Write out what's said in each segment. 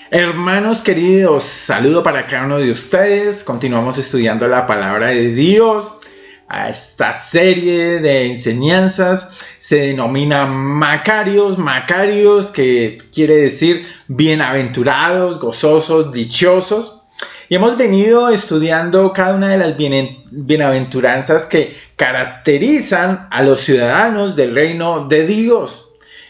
Hermanos queridos, saludo para cada uno de ustedes. Continuamos estudiando la palabra de Dios. A esta serie de enseñanzas se denomina Macarios, que quiere decir bienaventurados, gozosos, dichosos. Y hemos venido estudiando cada una de las bienaventuranzas que caracterizan a los ciudadanos del reino de Dios.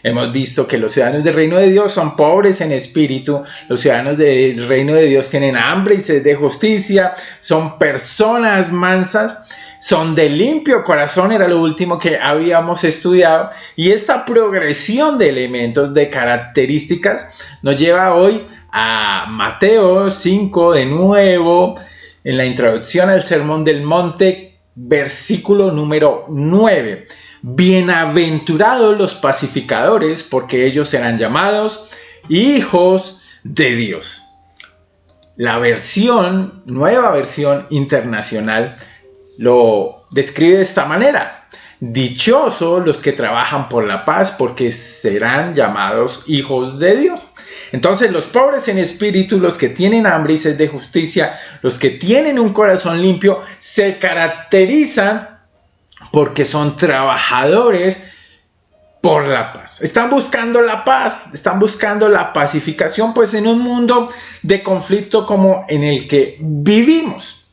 Hemos visto que los ciudadanos del reino de Dios son pobres en espíritu, los ciudadanos del reino de Dios tienen hambre y sed de justicia, son personas mansas, son de limpio corazón, era lo último que habíamos estudiado, y esta progresión de elementos, de características, nos lleva hoy a Mateo 5 de nuevo, en la introducción al Sermón del Monte, versículo número 9. Bienaventurados los pacificadores, porque ellos serán llamados hijos de Dios. La nueva versión internacional, lo describe de esta manera: dichosos los que trabajan por la paz, porque serán llamados hijos de Dios. Entonces, los pobres en espíritu, los que tienen hambre y sed de justicia, los que tienen un corazón limpio, se caracterizan porque son trabajadores por la paz. Están buscando la paz, están buscando la pacificación, pues en un mundo de conflicto como en el que vivimos.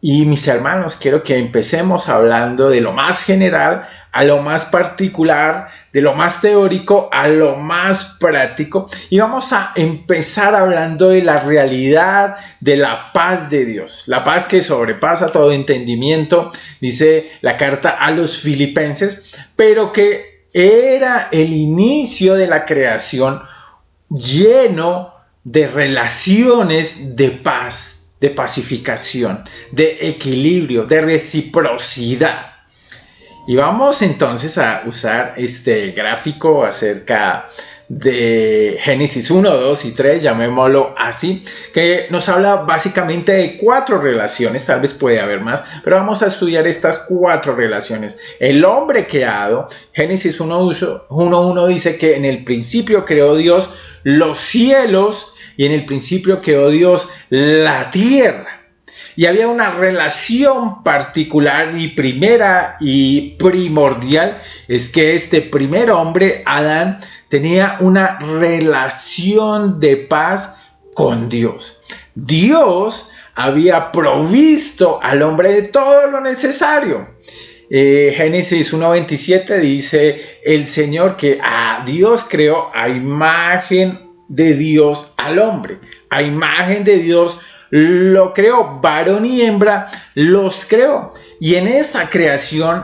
Y mis hermanos, quiero que empecemos hablando de lo más general a lo más particular, de lo más teórico a lo más práctico. Y vamos a empezar hablando de la realidad de la paz de Dios. La paz que sobrepasa todo entendimiento, dice la carta a los Filipenses, pero que era el inicio de la creación lleno de relaciones de paz, de pacificación, de equilibrio, de reciprocidad. Y vamos entonces a usar este gráfico acerca de Génesis 1, 2 y 3, llamémoslo así, que nos habla básicamente de 4 relaciones, tal vez puede haber más, pero vamos a estudiar estas 4 relaciones. El hombre creado, Génesis 1:1 dice que en el principio creó Dios los cielos y en el principio creó Dios la tierra. Y había una relación particular y primera y primordial, es que este primer hombre, Adán, tenía una relación de paz con Dios. Dios había provisto al hombre de todo lo necesario. Génesis 1:27 dice el Señor que a Dios creó a imagen de Dios al hombre, a imagen de Dios lo creó, varón y hembra los creó. Y en esa creación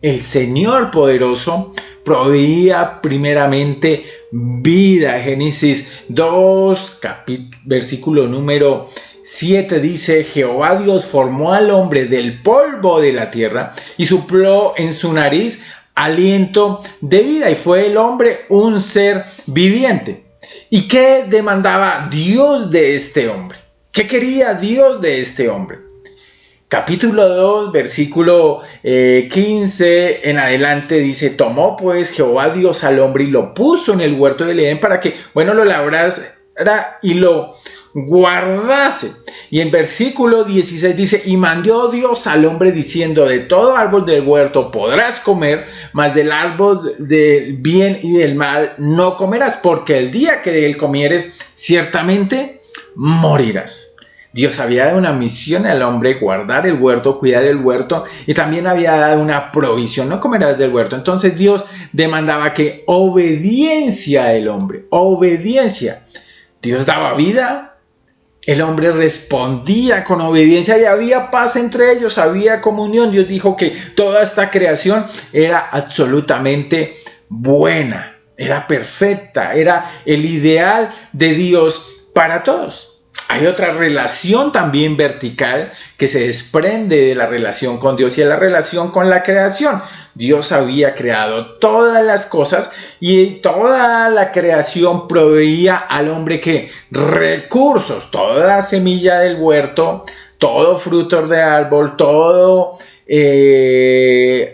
el Señor poderoso proveía primeramente vida. Génesis 2, versículo número 7 dice: Jehová Dios formó al hombre del polvo de la tierra y sopló en su nariz aliento de vida, y fue el hombre un ser viviente. ¿Y qué demandaba Dios de este hombre? ¿Qué quería Dios de este hombre? Capítulo 2, versículo 15 en adelante dice: tomó pues Jehová Dios al hombre y lo puso en el huerto del Edén para que, lo labrara y lo guardase. Y en versículo 16 dice: y mandó Dios al hombre diciendo: de todo árbol del huerto podrás comer, mas del árbol del bien y del mal no comerás, porque el día que de él comieres, ciertamente morirás. Dios había dado una misión al hombre: guardar el huerto, cuidar el huerto, y también había dado una provisión: no comerás del huerto. Entonces Dios demandaba que obediencia del hombre, obediencia. Dios daba vida, el hombre respondía con obediencia y había paz entre ellos, había comunión. Dios dijo que toda esta creación era absolutamente buena, era perfecta, era el ideal de Dios para todos. Hay otra relación también vertical que se desprende de la relación con Dios, y es la relación con la creación. Dios había creado todas las cosas y toda la creación proveía al hombre que recursos, toda semilla del huerto, todo fruto de árbol, todo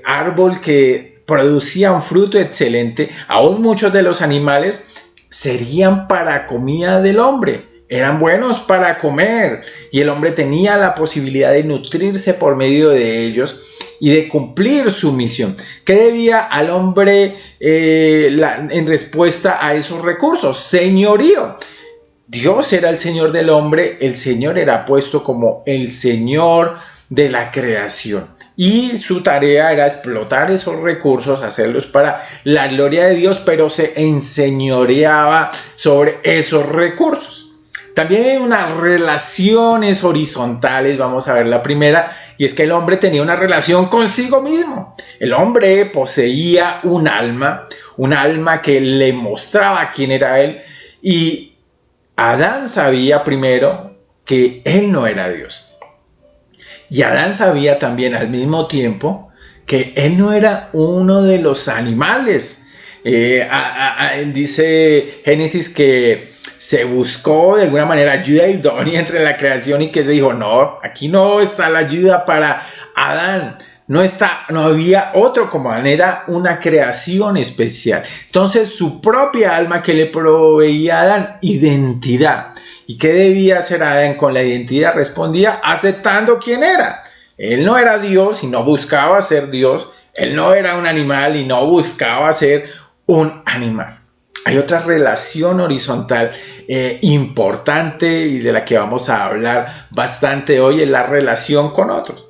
árbol que producía un fruto excelente. Aún muchos de los animales serían para comida del hombre. Eran buenos para comer y el hombre tenía la posibilidad de nutrirse por medio de ellos y de cumplir su misión. ¿Qué debía al hombre en respuesta a esos recursos? Señorío. Dios era el Señor del hombre, el Señor era puesto como el Señor de la creación. Y su tarea era explotar esos recursos, hacerlos para la gloria de Dios, pero se enseñoreaba sobre esos recursos. También hay unas relaciones horizontales, vamos a ver la primera, y es que el hombre tenía una relación consigo mismo. El hombre poseía un alma que le mostraba quién era él, y Adán sabía primero que él no era Dios. Y Adán sabía también al mismo tiempo que él no era uno de los animales. Dice Génesis que se buscó de alguna manera ayuda idónea entre la creación y que se dijo, no, aquí no está la ayuda para Adán. No había otro como Adán, era una creación especial. Entonces su propia alma que le proveía a Adán, identidad. ¿Y qué debía hacer Adán con la identidad? Respondía aceptando quién era. Él no era Dios y no buscaba ser Dios. Él no era un animal y no buscaba ser un animal. Hay otra relación horizontal importante y de la que vamos a hablar bastante hoy, es la relación con otros.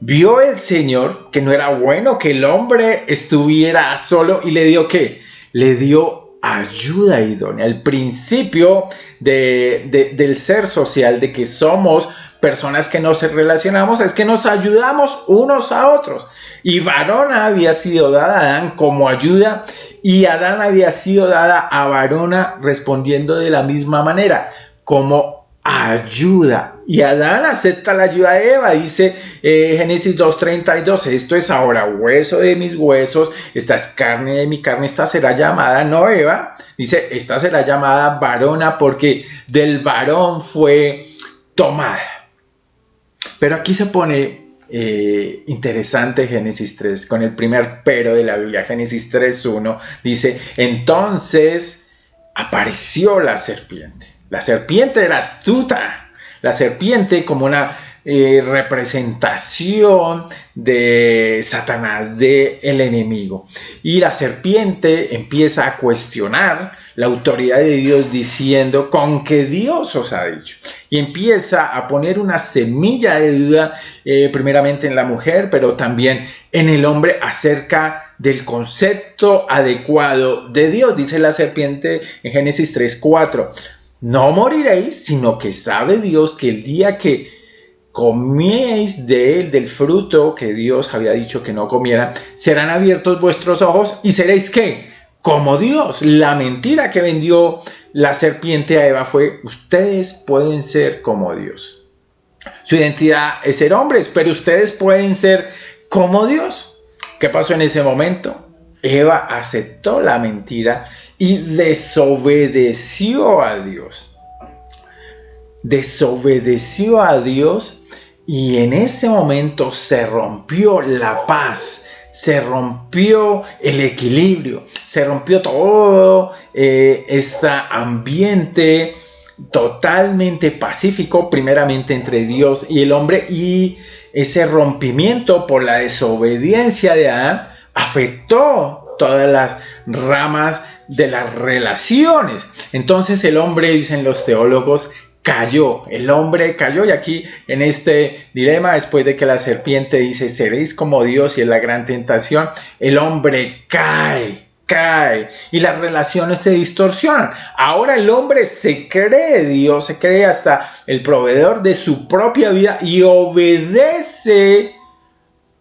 Vio el Señor que no era bueno que el hombre estuviera solo y le dio ¿qué? Le dio ayuda idónea. El principio del ser social, de que somos personas que nos relacionamos, es que nos ayudamos unos a otros. Y varona había sido dada a Adán como ayuda y Adán había sido dada a varona respondiendo de la misma manera, como ayuda. Y Adán acepta la ayuda de Eva, dice Génesis 2:32, esto es ahora hueso de mis huesos, esta es carne de mi carne, esta será llamada, no Eva, dice, esta será llamada varona porque del varón fue tomada. Pero aquí se pone interesante Génesis 3, con el primer pero de la Biblia, Génesis 3:1, dice, entonces apareció la serpiente. La serpiente era astuta, la serpiente como una representación de Satanás, del enemigo. Y la serpiente empieza a cuestionar la autoridad de Dios diciendo, ¿con qué Dios os ha dicho? Y empieza a poner una semilla de duda, primeramente en la mujer, pero también en el hombre acerca del concepto adecuado de Dios. Dice la serpiente en Génesis 3:4, no moriréis, sino que sabe Dios que el día que comieis de él, del fruto que Dios había dicho que no comieran, serán abiertos vuestros ojos y seréis ¿qué? Como Dios. La mentira que vendió la serpiente a Eva fue, ustedes pueden ser como Dios. Su identidad es ser hombres, pero ustedes pueden ser como Dios. ¿Qué pasó en ese momento? Eva aceptó la mentira y desobedeció a Dios. Desobedeció a Dios y en ese momento se rompió la paz, se rompió el equilibrio, se rompió todo este ambiente totalmente pacífico, primeramente entre Dios y el hombre, y ese rompimiento por la desobediencia de Adán afectó todas las ramas de las relaciones. Entonces el hombre, dicen los teólogos, cayó, el hombre cayó, y aquí en este dilema, después de que la serpiente dice, seréis como Dios, y es la gran tentación, el hombre cae, y las relaciones se distorsionan. Ahora el hombre se cree Dios, se cree hasta el proveedor de su propia vida y obedece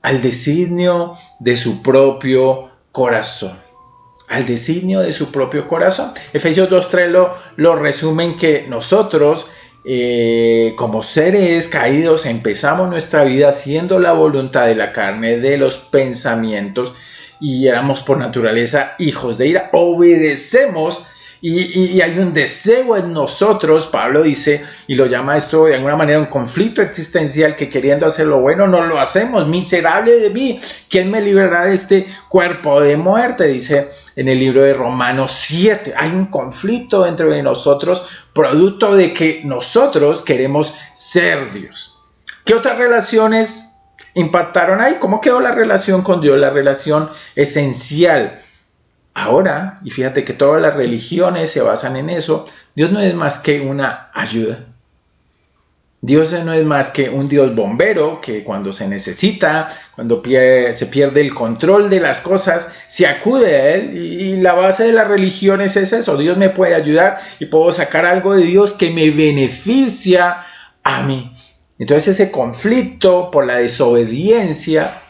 al designio de su propio corazón. Al designio de su propio corazón. Efesios 2:3 lo resumen que nosotros como seres caídos empezamos nuestra vida haciendo la voluntad de la carne, de los pensamientos, y éramos por naturaleza hijos de ira. Obedecemos y hay un deseo en nosotros, Pablo dice, y lo llama esto de alguna manera un conflicto existencial, que queriendo hacer lo bueno no lo hacemos. Miserable de mí, ¿quién me librará de este cuerpo de muerte? Dice en el libro de Romanos 7. Hay un conflicto entre nosotros, producto de que nosotros queremos ser Dios. ¿Qué otras relaciones impactaron ahí? ¿Cómo quedó la relación con Dios? La relación esencial. Ahora, y fíjate que todas las religiones se basan en eso, Dios no es más que una ayuda. Dios no es más que un Dios bombero que cuando se necesita, cuando se pierde el control de las cosas, se acude a Él, y la base de las religiones es eso. Dios me puede ayudar y puedo sacar algo de Dios que me beneficia a mí. Entonces ese conflicto por la desobediencia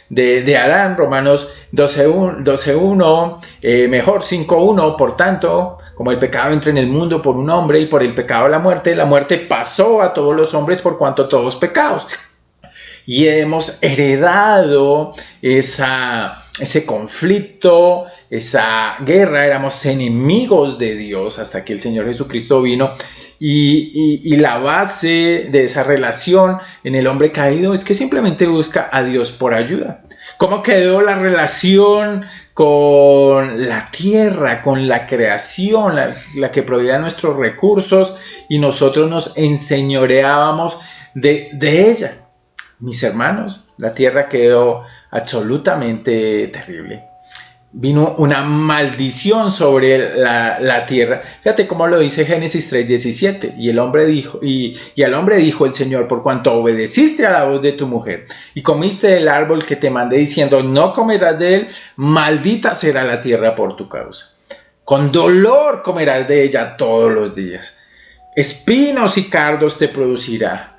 de Adán, Romanos 12.1, mejor 5.1, por tanto, como el pecado entra en el mundo por un hombre y por el pecado la muerte pasó a todos los hombres por cuanto todos pecados. Y hemos heredado ese conflicto, esa guerra. Éramos enemigos de Dios hasta que el Señor Jesucristo vino. Y la base de esa relación en el hombre caído es que simplemente busca a Dios por ayuda. ¿Cómo quedó la relación con la tierra, con la creación, la que proveía nuestros recursos, y nosotros nos enseñoreábamos de ella? Mis hermanos, la tierra quedó absolutamente terrible. Vino una maldición sobre la tierra. Fíjate cómo lo dice Génesis 3:17. Y al hombre dijo el Señor: por cuanto obedeciste a la voz de tu mujer y comiste del árbol que te mandé diciendo, no comerás de él, maldita será la tierra por tu causa. Con dolor comerás de ella todos los días. Espinos y cardos te producirá.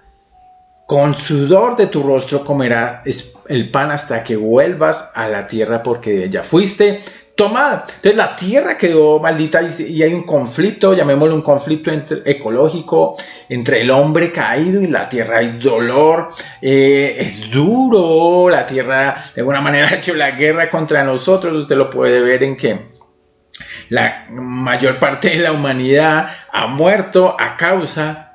Con sudor de tu rostro comerás el pan hasta que vuelvas a la tierra, porque de ella fuiste tomada. Entonces la tierra quedó maldita, y hay un conflicto, llamémoslo un conflicto ecológico entre el hombre caído y la tierra. Hay dolor, es duro. La tierra de alguna manera ha hecho la guerra contra nosotros. Usted lo puede ver en que la mayor parte de la humanidad ha muerto a causa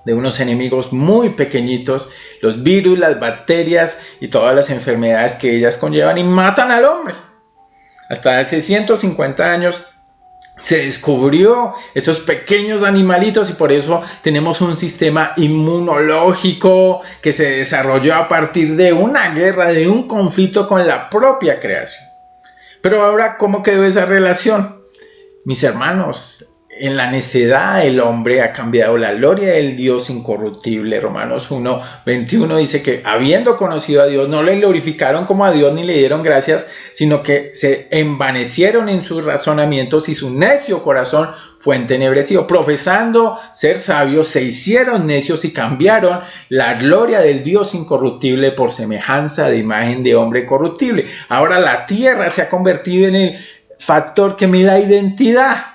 de unos enemigos muy pequeñitos, los virus, las bacterias y todas las enfermedades que ellas conllevan, y matan al hombre. Hasta hace 150 años se descubrió esos pequeños animalitos, y por eso tenemos un sistema inmunológico que se desarrolló a partir de una guerra, de un conflicto con la propia creación. Pero ahora, ¿cómo quedó esa relación? Mis hermanos, en la necedad el hombre ha cambiado la gloria del Dios incorruptible. Romanos 1:21 dice que habiendo conocido a Dios, no le glorificaron como a Dios ni le dieron gracias, sino que se envanecieron en sus razonamientos y su necio corazón fue entenebrecido. Profesando ser sabios, se hicieron necios y cambiaron la gloria del Dios incorruptible por semejanza de imagen de hombre corruptible. Ahora la tierra se ha convertido en el factor que me da identidad.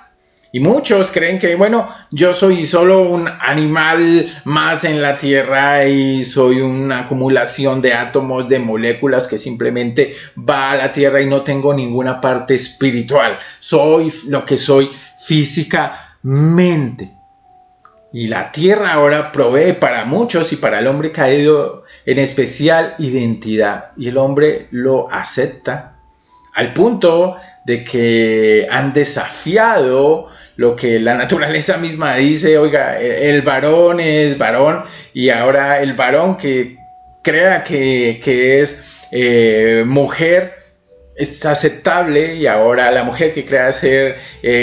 Y muchos creen que, bueno, yo soy solo un animal más en la tierra y soy una acumulación de átomos, de moléculas que simplemente va a la tierra y no tengo ninguna parte espiritual. Soy lo que soy físicamente. Y la tierra ahora provee para muchos y para el hombre caído en especial identidad. Y el hombre lo acepta al punto de que han desafiado lo que la naturaleza misma dice. Oiga, el varón es varón, y ahora el varón que crea que es mujer es aceptable, y ahora la mujer que crea ser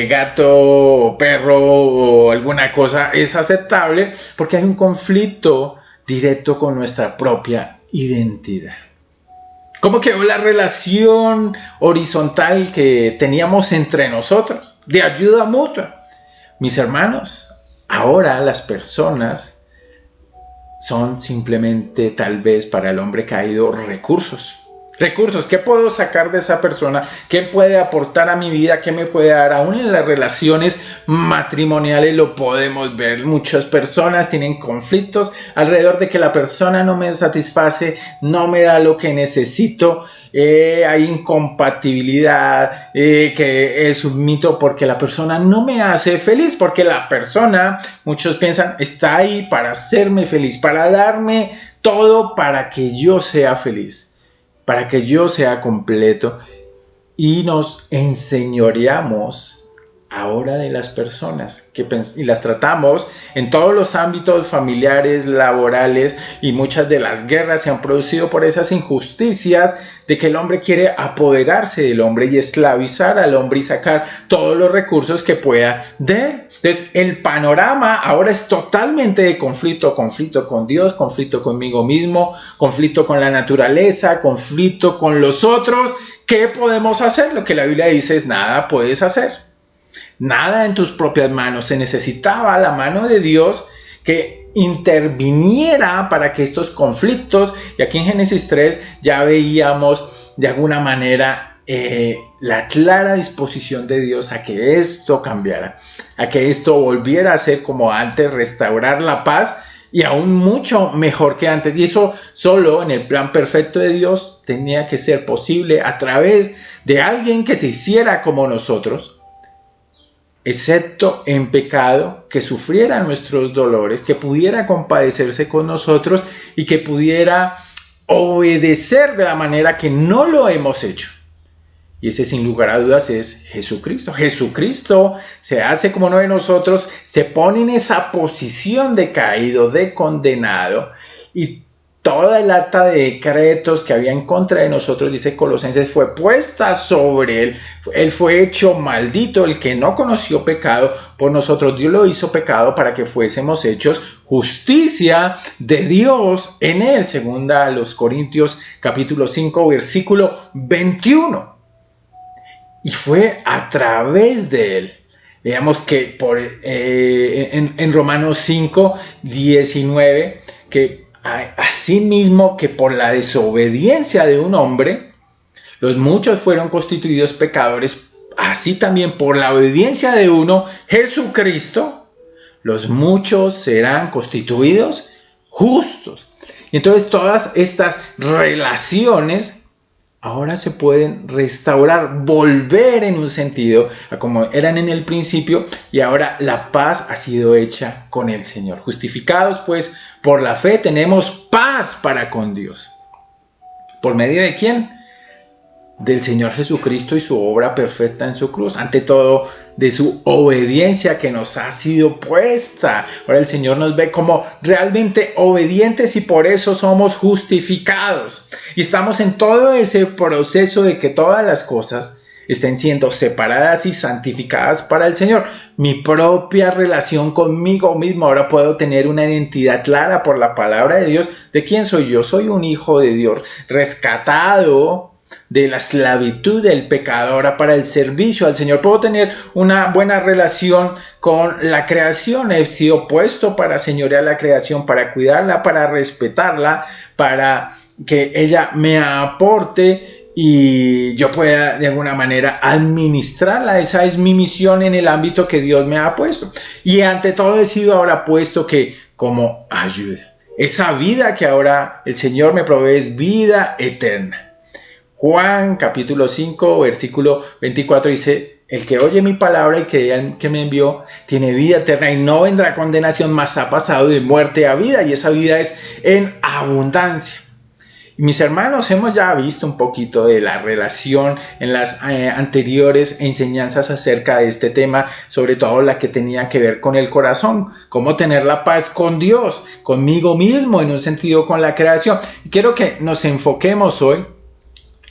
gato o perro o alguna cosa es aceptable, porque hay un conflicto directo con nuestra propia identidad. ¿Cómo quedó la relación horizontal que teníamos entre nosotros, de ayuda mutua? Mis hermanos, ahora las personas son simplemente, tal vez para el hombre caído, recursos. recursos, ¿qué puedo sacar de esa persona? ¿Qué puede aportar a mi vida? ¿Qué me puede dar? Aún en las relaciones matrimoniales lo podemos ver. Muchas personas tienen conflictos alrededor de que la persona no me satisface, no me da lo que necesito. Hay incompatibilidad, que es un mito porque la persona no me hace feliz, porque la persona, muchos piensan, está ahí para hacerme feliz, para darme todo para que yo sea feliz, para que yo sea completo, y nos enseñoreamos ahora de las personas y las tratamos en todos los ámbitos familiares, laborales, y muchas de las guerras se han producido por esas injusticias de que el hombre quiere apoderarse del hombre y esclavizar al hombre y sacar todos los recursos que pueda de él. Entonces el panorama ahora es totalmente de conflicto con Dios, conflicto conmigo mismo, conflicto con la naturaleza, conflicto con los otros. ¿Qué podemos hacer? Lo que la Biblia dice es: nada puedes hacer, nada en tus propias manos. Se necesitaba la mano de Dios que interviniera para que estos conflictos, y aquí en Génesis 3 ya veíamos de alguna manera la clara disposición de Dios a que esto cambiara, a que esto volviera a ser como antes, restaurar la paz, y aún mucho mejor que antes. Y eso solo en el plan perfecto de Dios tenía que ser posible a través de alguien que se hiciera como nosotros, excepto en pecado, que sufriera nuestros dolores, que pudiera compadecerse con nosotros y que pudiera obedecer de la manera que no lo hemos hecho. Y ese, sin lugar a dudas, es Jesucristo. Jesucristo se hace como uno de nosotros, se pone en esa posición de caído, de condenado, y toda el acta de decretos que había en contra de nosotros, dice Colosenses, fue puesta sobre él. Él fue hecho maldito, el que no conoció pecado, por nosotros Dios lo hizo pecado para que fuésemos hechos justicia de Dios en él. Segunda a los Corintios capítulo 5 versículo 21. Y fue a través de él. Veamos que en Romanos 5, 19, que asimismo que por la desobediencia de un hombre, los muchos fueron constituidos pecadores, así también por la obediencia de uno, Jesucristo, los muchos serán constituidos justos. Y entonces todas estas relaciones ahora se pueden restaurar, volver en un sentido a como eran en el principio, y ahora la paz ha sido hecha con el Señor. Justificados pues por la fe, tenemos paz para con Dios. ¿Por medio de quién? Del Señor Jesucristo y su obra perfecta en su cruz. Ante todo, de su obediencia que nos ha sido puesta. Ahora el Señor nos ve como realmente obedientes y por eso somos justificados. Y estamos en todo ese proceso de que todas las cosas estén siendo separadas y santificadas para el Señor. Mi propia relación conmigo mismo, ahora puedo tener una identidad clara por la palabra de Dios. ¿De quién soy yo? Soy un hijo de Dios, rescatado de la esclavitud del pecador para el servicio al Señor. Puedo tener una buena relación con la creación. He sido puesto para señorear la creación, para cuidarla, para respetarla, para que ella me aporte y yo pueda de alguna manera administrarla. Esa es mi misión en el ámbito que Dios me ha puesto. Y ante todo he sido ahora puesto que como ayuda. Esa vida que ahora el Señor me provee es vida eterna. Juan capítulo 5 versículo 24 dice: el que oye mi palabra y cree al que me envió tiene vida eterna y no vendrá condenación, mas ha pasado de muerte a vida, y esa vida es en abundancia. Y mis hermanos, hemos ya visto un poquito de la relación en las anteriores enseñanzas acerca de este tema, sobre todo la que tenía que ver con el corazón, cómo tener la paz con Dios, conmigo mismo, en un sentido con la creación. Y quiero que nos enfoquemos hoy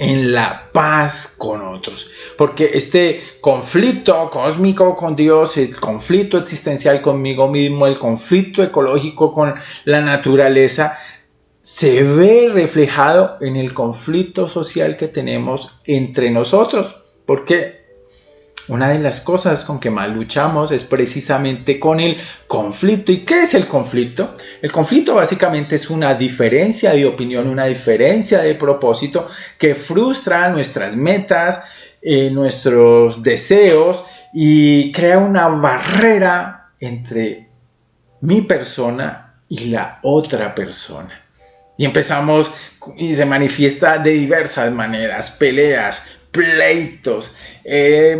en la paz con otros, porque este conflicto cósmico con Dios, el conflicto existencial conmigo mismo, el conflicto ecológico con la naturaleza, se ve reflejado en el conflicto social que tenemos entre nosotros. ¿Por qué? una de las cosas con que más luchamos es precisamente con el conflicto. ¿Y qué es el conflicto? El conflicto básicamente es una diferencia de opinión, una diferencia de propósito que frustra nuestras metas, nuestros deseos y crea una barrera entre mi persona y la otra persona. Y empezamos y se manifiesta de diversas maneras: peleas, pleitos,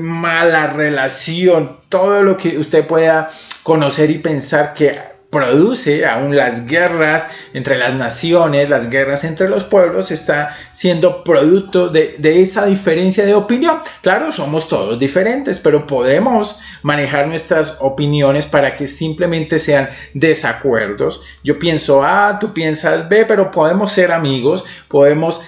mala relación, todo lo que usted pueda conocer y pensar que produce aún las guerras entre las naciones, las guerras entre los pueblos, está siendo producto de esa diferencia de opinión. Claro, somos todos diferentes, pero podemos manejar nuestras opiniones para que simplemente sean desacuerdos. Yo pienso A, tú piensas B, pero podemos ser amigos, podemos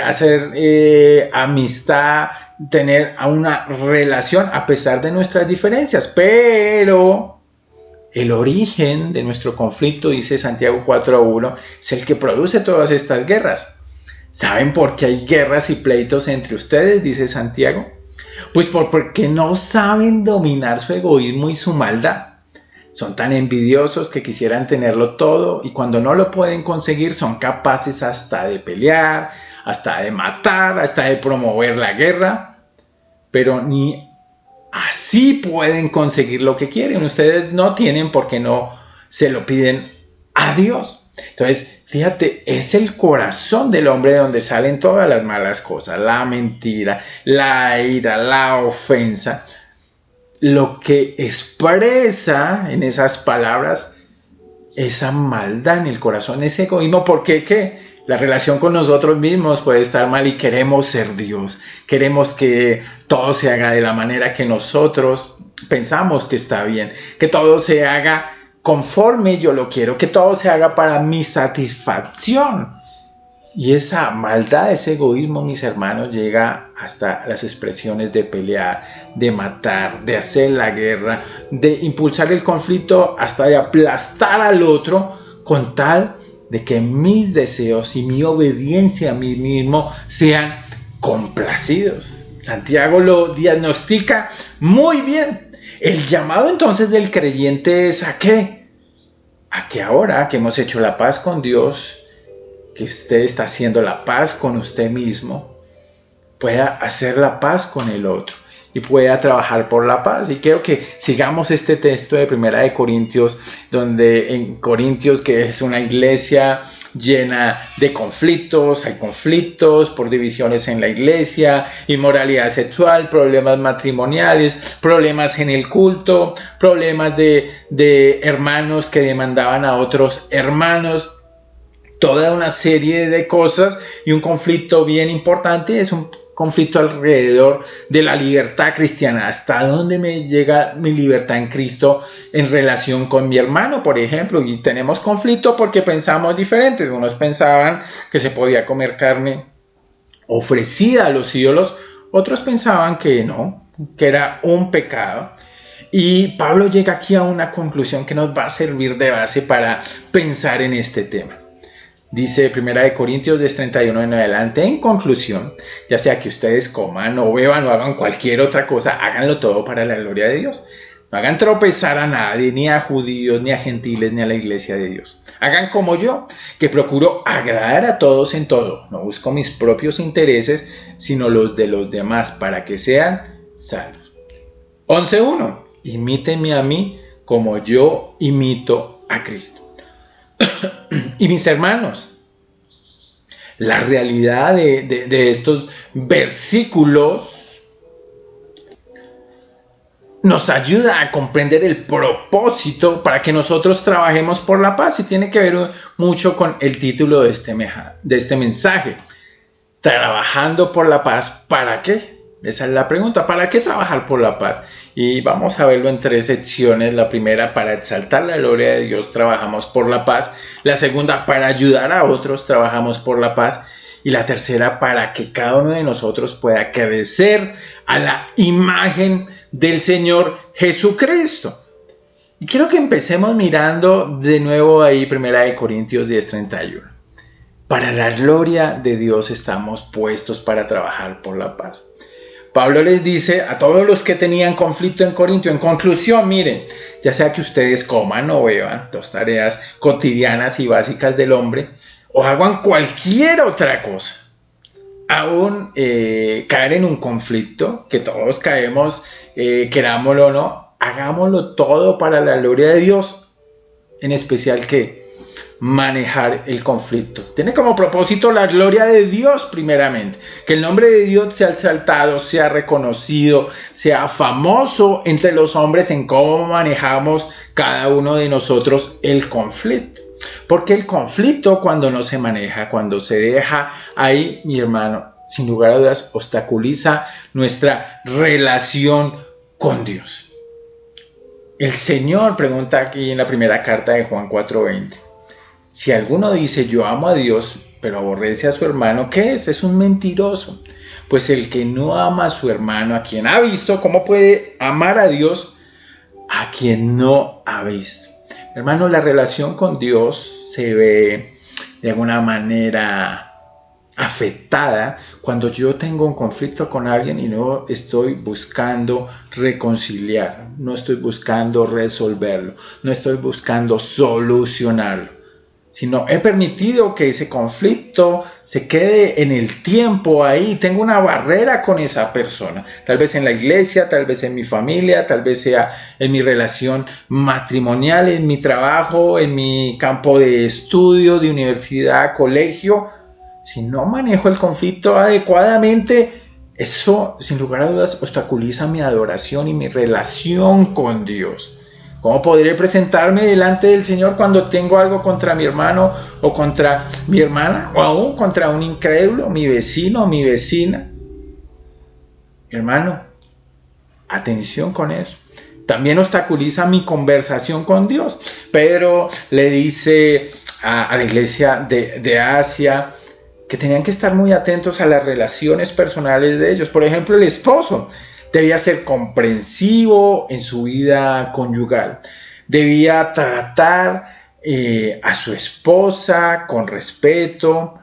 hacer amistad, tener una relación a pesar de nuestras diferencias, pero el origen de nuestro conflicto, dice Santiago 4:1, es el que produce todas estas guerras. ¿Saben por qué hay guerras y pleitos entre ustedes?, dice Santiago. Pues porque no saben dominar su egoísmo y su maldad. Son tan envidiosos que quisieran tenerlo todo, y cuando no lo pueden conseguir son capaces hasta de pelear, hasta de matar, hasta de promover la guerra. Pero ni así pueden conseguir lo que quieren. Ustedes no tienen porque no se lo piden a Dios. Entonces, fíjate, es el corazón del hombre de donde salen todas las malas cosas: la mentira, la ira, la ofensa. Lo que expresa en esas palabras esa maldad en el corazón, ese egoísmo. Porque ¿qué? La relación con nosotros mismos puede estar mal y queremos ser Dios. Queremos que todo se haga de la manera que nosotros pensamos que está bien. Que todo se haga conforme yo lo quiero. Que todo se haga para mi satisfacción. Y esa maldad, ese egoísmo, mis hermanos, llega hasta las expresiones de pelear, de matar, de hacer la guerra, de impulsar el conflicto, hasta de aplastar al otro con tal de que mis deseos y mi obediencia a mí mismo sean complacidos. Santiago lo diagnostica muy bien. El llamado entonces del creyente es ¿a qué? A que ahora que hemos hecho la paz con Dios, que usted está haciendo la paz con usted mismo, pueda hacer la paz con el otro y pueda trabajar por la paz. Y quiero que sigamos este texto de Primera de Corintios, donde en Corintios, que es una iglesia llena de conflictos, hay conflictos por divisiones en la iglesia, inmoralidad sexual, problemas matrimoniales, problemas en el culto, problemas de hermanos que demandaban a otros hermanos, toda una serie de cosas, y un conflicto bien importante es un conflicto alrededor de la libertad cristiana. ¿Hasta dónde me llega mi libertad en Cristo en relación con mi hermano, por ejemplo? Y tenemos conflicto porque pensamos diferentes. Unos pensaban que se podía comer carne ofrecida a los ídolos, otros pensaban que no, que era un pecado. Y Pablo llega aquí a una conclusión que nos va a servir de base para pensar en este tema. Dice 1 Corintios 10:31 en adelante: en conclusión, ya sea que ustedes coman o beban o hagan cualquier otra cosa, háganlo todo para la gloria de Dios. No hagan tropezar a nadie, ni a judíos, ni a gentiles, ni a la iglesia de Dios. Hagan como yo, que procuro agradar a todos en todo. No busco mis propios intereses, sino los de los demás, para que sean salvos. 11:1. Imítenme a mí como yo imito a Cristo. Y mis hermanos, la realidad de estos versículos nos ayuda a comprender el propósito para que nosotros trabajemos por la paz, y tiene que ver mucho con el título de este mensaje: trabajando por la paz. ¿Para qué? Esa es la pregunta. ¿Para qué trabajar por la paz? Y vamos a verlo en 3 secciones. La primera, para exaltar la gloria de Dios, trabajamos por la paz. La segunda, para ayudar a otros, trabajamos por la paz. Y la tercera, para que cada uno de nosotros pueda crecer a la imagen del Señor Jesucristo. Y quiero que empecemos mirando de nuevo ahí 1 Corintios 10:31. Para la gloria de Dios estamos puestos para trabajar por la paz. Pablo les dice a todos los que tenían conflicto en Corintio, en conclusión, miren, ya sea que ustedes coman o beban, dos tareas cotidianas y básicas del hombre, o hagan cualquier otra cosa, aún caer en un conflicto, que todos caemos, querámoslo o no, hagámoslo todo para la gloria de Dios, en especial que manejar el conflicto. Tiene como propósito la gloria de Dios primeramente, que el nombre de Dios sea exaltado, sea reconocido, sea famoso entre los hombres en cómo manejamos cada uno de nosotros el conflicto. Porque el conflicto, cuando no se maneja, cuando se deja ahí, mi hermano, sin lugar a dudas, obstaculiza nuestra relación con Dios. El Señor pregunta aquí en la primera carta de Juan 4:20. Si alguno dice yo amo a Dios, pero aborrece a su hermano, ¿qué es? Es un mentiroso. Pues el que no ama a su hermano, a quien ha visto, ¿cómo puede amar a Dios a quien no ha visto? Hermano, la relación con Dios se ve de alguna manera afectada cuando yo tengo un conflicto con alguien y no estoy buscando reconciliar, no estoy buscando resolverlo, no estoy buscando solucionarlo, sino he permitido que ese conflicto se quede en el tiempo ahí. Tengo una barrera con esa persona, tal vez en la iglesia, tal vez en mi familia, tal vez sea en mi relación matrimonial, en mi trabajo, en mi campo de estudio, de universidad, colegio. Si no manejo el conflicto adecuadamente, eso sin lugar a dudas obstaculiza mi adoración y mi relación con Dios. ¿Cómo podré presentarme delante del Señor cuando tengo algo contra mi hermano o contra mi hermana o aún contra un incrédulo, mi vecino o mi vecina? Hermano, atención con eso. También obstaculiza mi conversación con Dios. Pedro le dice a la iglesia de Asia que tenían que estar muy atentos a las relaciones personales de ellos. Por ejemplo, el esposo debía ser comprensivo en su vida conyugal. Debía tratar a su esposa con respeto,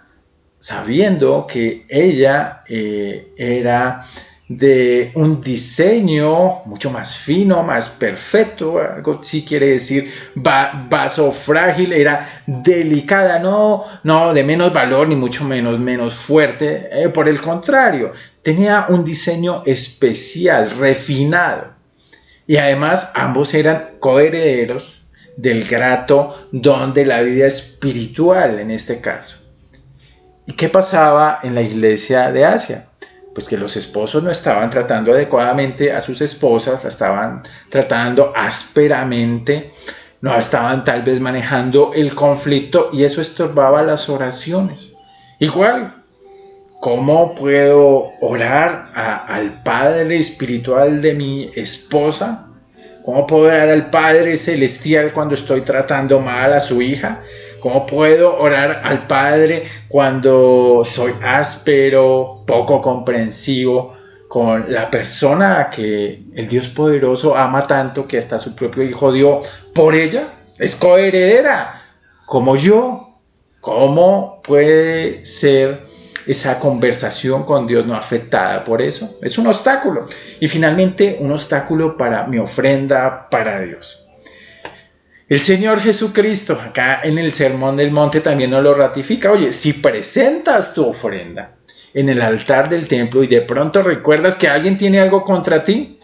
sabiendo que ella era de un diseño mucho más fino, más perfecto, algo sí quiere decir vaso frágil, era delicada, no de menos valor ni mucho menos fuerte, por el contrario, tenía un diseño especial, refinado, y además ambos eran coherederos del grato don de la vida espiritual en este caso. ¿Y qué pasaba en la iglesia de Asia? Pues que los esposos no estaban tratando adecuadamente a sus esposas, la estaban tratando ásperamente, no estaban tal vez manejando el conflicto y eso estorbaba las oraciones. Igual, ¿cómo puedo orar al Padre espiritual de mi esposa? ¿Cómo puedo orar al Padre celestial cuando estoy tratando mal a su hija? ¿Cómo puedo orar al Padre cuando soy áspero, poco comprensivo con la persona que el Dios poderoso ama tanto que hasta su propio hijo dio por ella? Es coheredera como yo. ¿Cómo puede ser esa conversación con Dios no afectada por eso? Es un obstáculo. Y finalmente, un obstáculo para mi ofrenda para Dios. El Señor Jesucristo, acá en el Sermón del Monte también nos lo ratifica. Oye, si presentas tu ofrenda en el altar del templo y de pronto recuerdas que alguien tiene algo contra ti,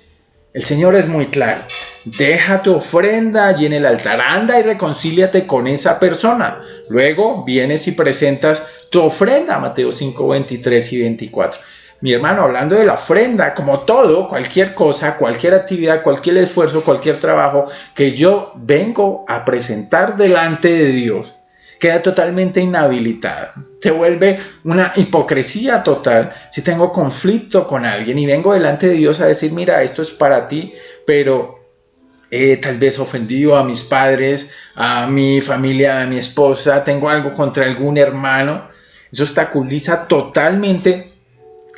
el Señor es muy claro. Deja tu ofrenda allí en el altar, anda y reconcíliate con esa persona. Luego vienes y presentas tu ofrenda, Mateo 5, 23 y 24. Mi hermano, hablando de la ofrenda, como todo, cualquier cosa, cualquier actividad, cualquier esfuerzo, cualquier trabajo que yo vengo a presentar delante de Dios, queda totalmente inhabilitada. Se vuelve una hipocresía total si tengo conflicto con alguien y vengo delante de Dios a decir, mira, esto es para ti, pero tal vez ofendido a mis padres, a mi familia, a mi esposa, tengo algo contra algún hermano. Eso obstaculiza totalmente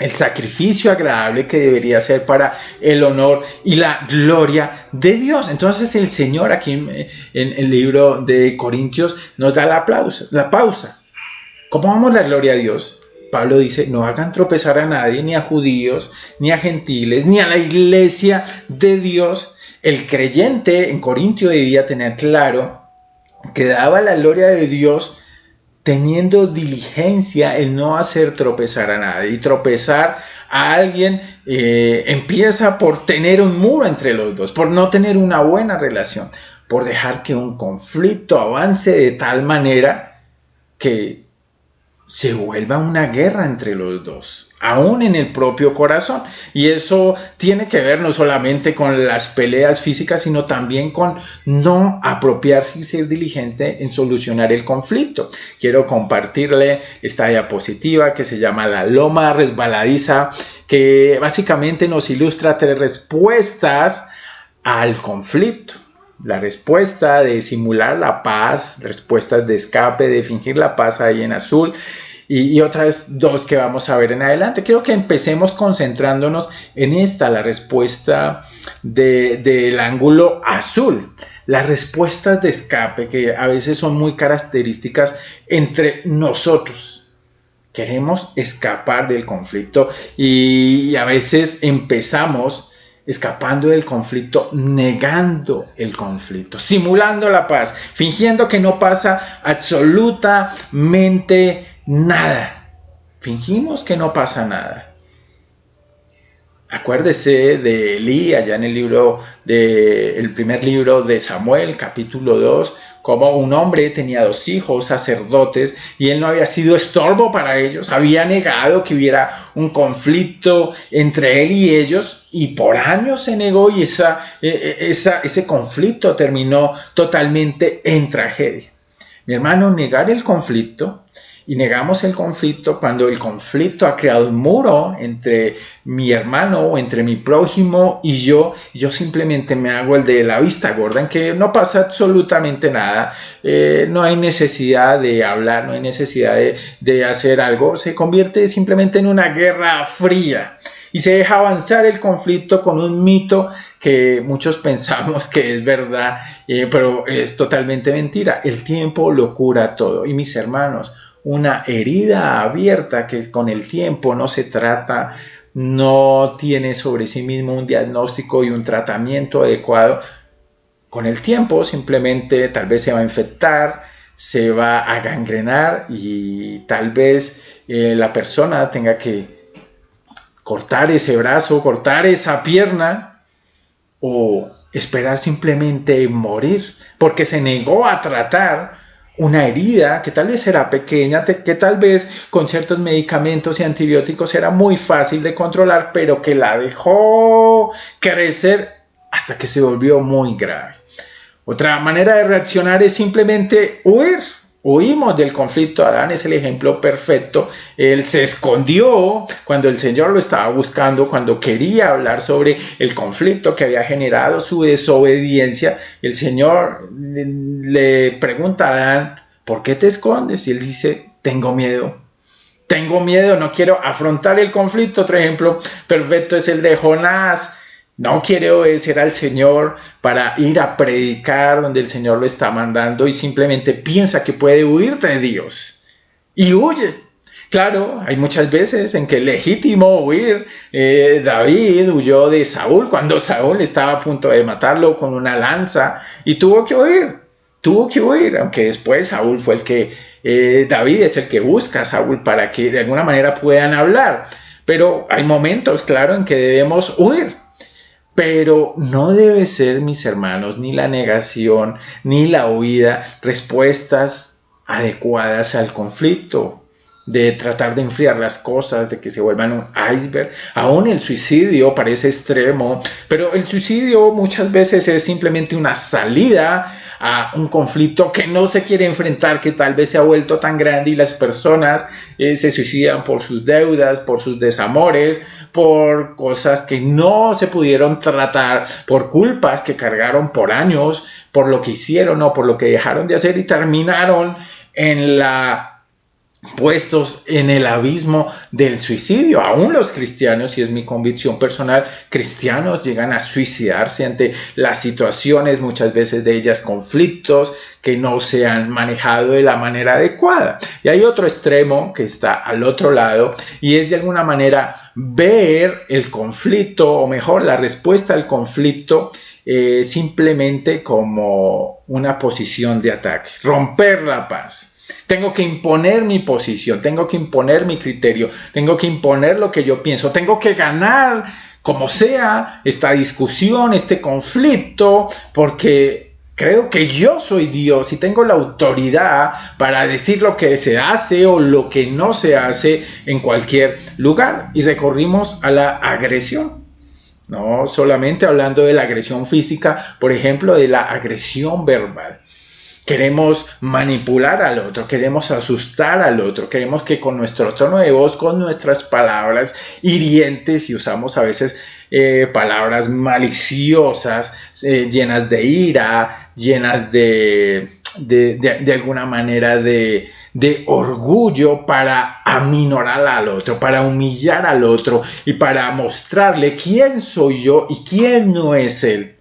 el sacrificio agradable que debería ser para el honor y la gloria de Dios. Entonces el Señor aquí en el libro de Corintios nos da la pausa. ¿Cómo vamos la gloria a Dios? Pablo dice, no hagan tropezar a nadie, ni a judíos, ni a gentiles, ni a la iglesia de Dios. El creyente en Corintio debía tener claro que daba la gloria de Dios teniendo diligencia en no hacer tropezar a nadie. Y tropezar a alguien empieza por tener un muro entre los dos, por no tener una buena relación, por dejar que un conflicto avance de tal manera que se vuelva una guerra entre los dos, aún en el propio corazón. Y eso tiene que ver no solamente con las peleas físicas, sino también con no apropiarse y ser diligente en solucionar el conflicto. Quiero compartirle esta diapositiva que se llama La Loma Resbaladiza, que básicamente nos ilustra 3 respuestas al conflicto. La respuesta de simular la paz, respuestas de escape, de fingir la paz ahí en azul, y otras 2 que vamos a ver en adelante. Quiero que empecemos concentrándonos en esta, la respuesta del ángulo azul. Las respuestas de escape, que a veces son muy características entre nosotros. Queremos escapar del conflicto y a veces empezamos escapando del conflicto, negando el conflicto, simulando la paz, fingiendo que no pasa absolutamente nada. Fingimos que no pasa nada. Acuérdese de Elí, allá en el primer libro de Samuel, capítulo 2, como un hombre tenía 2 hijos sacerdotes y él no había sido estorbo para ellos, había negado que hubiera un conflicto entre él y ellos, y por años se negó, y ese conflicto terminó totalmente en tragedia. Mi hermano, negar el conflicto, y negamos el conflicto cuando el conflicto ha creado un muro entre mi hermano o entre mi prójimo y yo simplemente me hago el de la vista gorda, en que no pasa absolutamente nada, no hay necesidad de hablar, no hay necesidad de hacer algo, se convierte simplemente en una guerra fría. Y se deja avanzar el conflicto con un mito que muchos pensamos que es verdad, pero es totalmente mentira. El tiempo lo cura todo. Y mis hermanos, una herida abierta que con el tiempo no se trata, no tiene sobre sí mismo un diagnóstico y un tratamiento adecuado, con el tiempo simplemente tal vez se va a infectar, se va a gangrenar y tal vez la persona tenga que cortar ese brazo, cortar esa pierna o esperar simplemente morir porque se negó a tratar una herida que tal vez era pequeña, que tal vez con ciertos medicamentos y antibióticos era muy fácil de controlar, pero que la dejó crecer hasta que se volvió muy grave. Otra manera de reaccionar es simplemente huir. Huimos del conflicto. Adán es el ejemplo perfecto. Él se escondió cuando el Señor lo estaba buscando, cuando quería hablar sobre el conflicto que había generado su desobediencia. El Señor le pregunta a Adán, ¿por qué te escondes? Y él dice, tengo miedo, no quiero afrontar el conflicto. Otro ejemplo perfecto es el de Jonás. No quiere obedecer al Señor para ir a predicar donde el Señor lo está mandando y simplemente piensa que puede huir de Dios y huye. Claro, hay muchas veces en que es legítimo huir. David huyó de Saúl cuando Saúl estaba a punto de matarlo con una lanza y tuvo que huir, aunque después Saúl fue David es el que busca a Saúl para que de alguna manera puedan hablar. Pero hay momentos, claro, en que debemos huir. Pero no debe ser, mis hermanos, ni la negación, ni la huida, respuestas adecuadas al conflicto, de tratar de enfriar las cosas, de que se vuelvan un iceberg. Aún el suicidio parece extremo, pero el suicidio muchas veces es simplemente una salida a un conflicto que no se quiere enfrentar, que tal vez se ha vuelto tan grande y las personas se suicidan por sus deudas, por sus desamores, por cosas que no se pudieron tratar, por culpas que cargaron por años, por lo que hicieron o por lo que dejaron de hacer y terminaron en la puestos en el abismo del suicidio. Aún los cristianos, y es mi convicción personal, cristianos llegan a suicidarse ante las situaciones, muchas veces de ellas conflictos que no se han manejado de la manera adecuada. Y hay otro extremo que está al otro lado, y es de alguna manera ver el conflicto, o mejor, la respuesta al conflicto, simplemente como una posición de ataque, romper la paz. Tengo que imponer mi posición, tengo que imponer mi criterio, tengo que imponer lo que yo pienso, tengo que ganar como sea esta discusión, este conflicto, porque creo que yo soy Dios y tengo la autoridad para decir lo que se hace o lo que no se hace en cualquier lugar. Y recurrimos a la agresión. No solamente hablando de la agresión física, por ejemplo, de la agresión verbal. Queremos manipular al otro, queremos asustar al otro, queremos que con nuestro tono de voz, con nuestras palabras hirientes, y usamos a veces palabras maliciosas, llenas de ira, llenas de alguna manera de orgullo, para aminorar al otro, para humillar al otro y para mostrarle quién soy yo y quién no es él.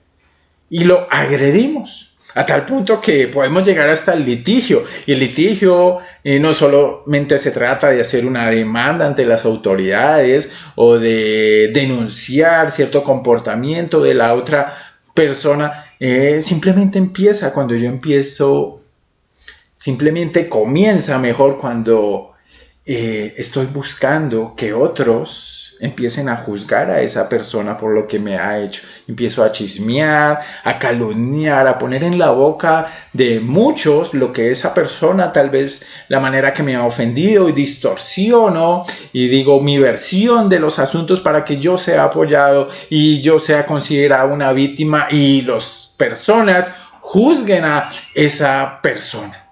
Y lo agredimos. A tal punto que podemos llegar hasta el litigio. Y el litigio no solamente se trata de hacer una demanda ante las autoridades o de denunciar cierto comportamiento de la otra persona. Simplemente empieza cuando yo empiezo, simplemente comienza mejor cuando estoy buscando que otros empiecen a juzgar a esa persona por lo que me ha hecho. Empiezo a chismear, a calumniar, a poner en la boca de muchos lo que esa persona, tal vez la manera que me ha ofendido, y distorsiono y digo mi versión de los asuntos para que yo sea apoyado y yo sea considerado una víctima y las personas juzguen a esa persona.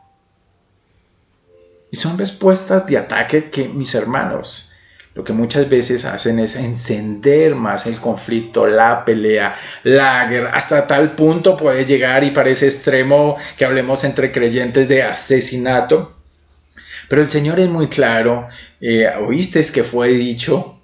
Y son respuestas de ataque que, mis hermanos, lo que muchas veces hacen es encender más el conflicto, la pelea, la guerra. Hasta tal punto puede llegar, y parece extremo que hablemos entre creyentes, de asesinato. Pero el Señor es muy claro. Oíste que fue dicho,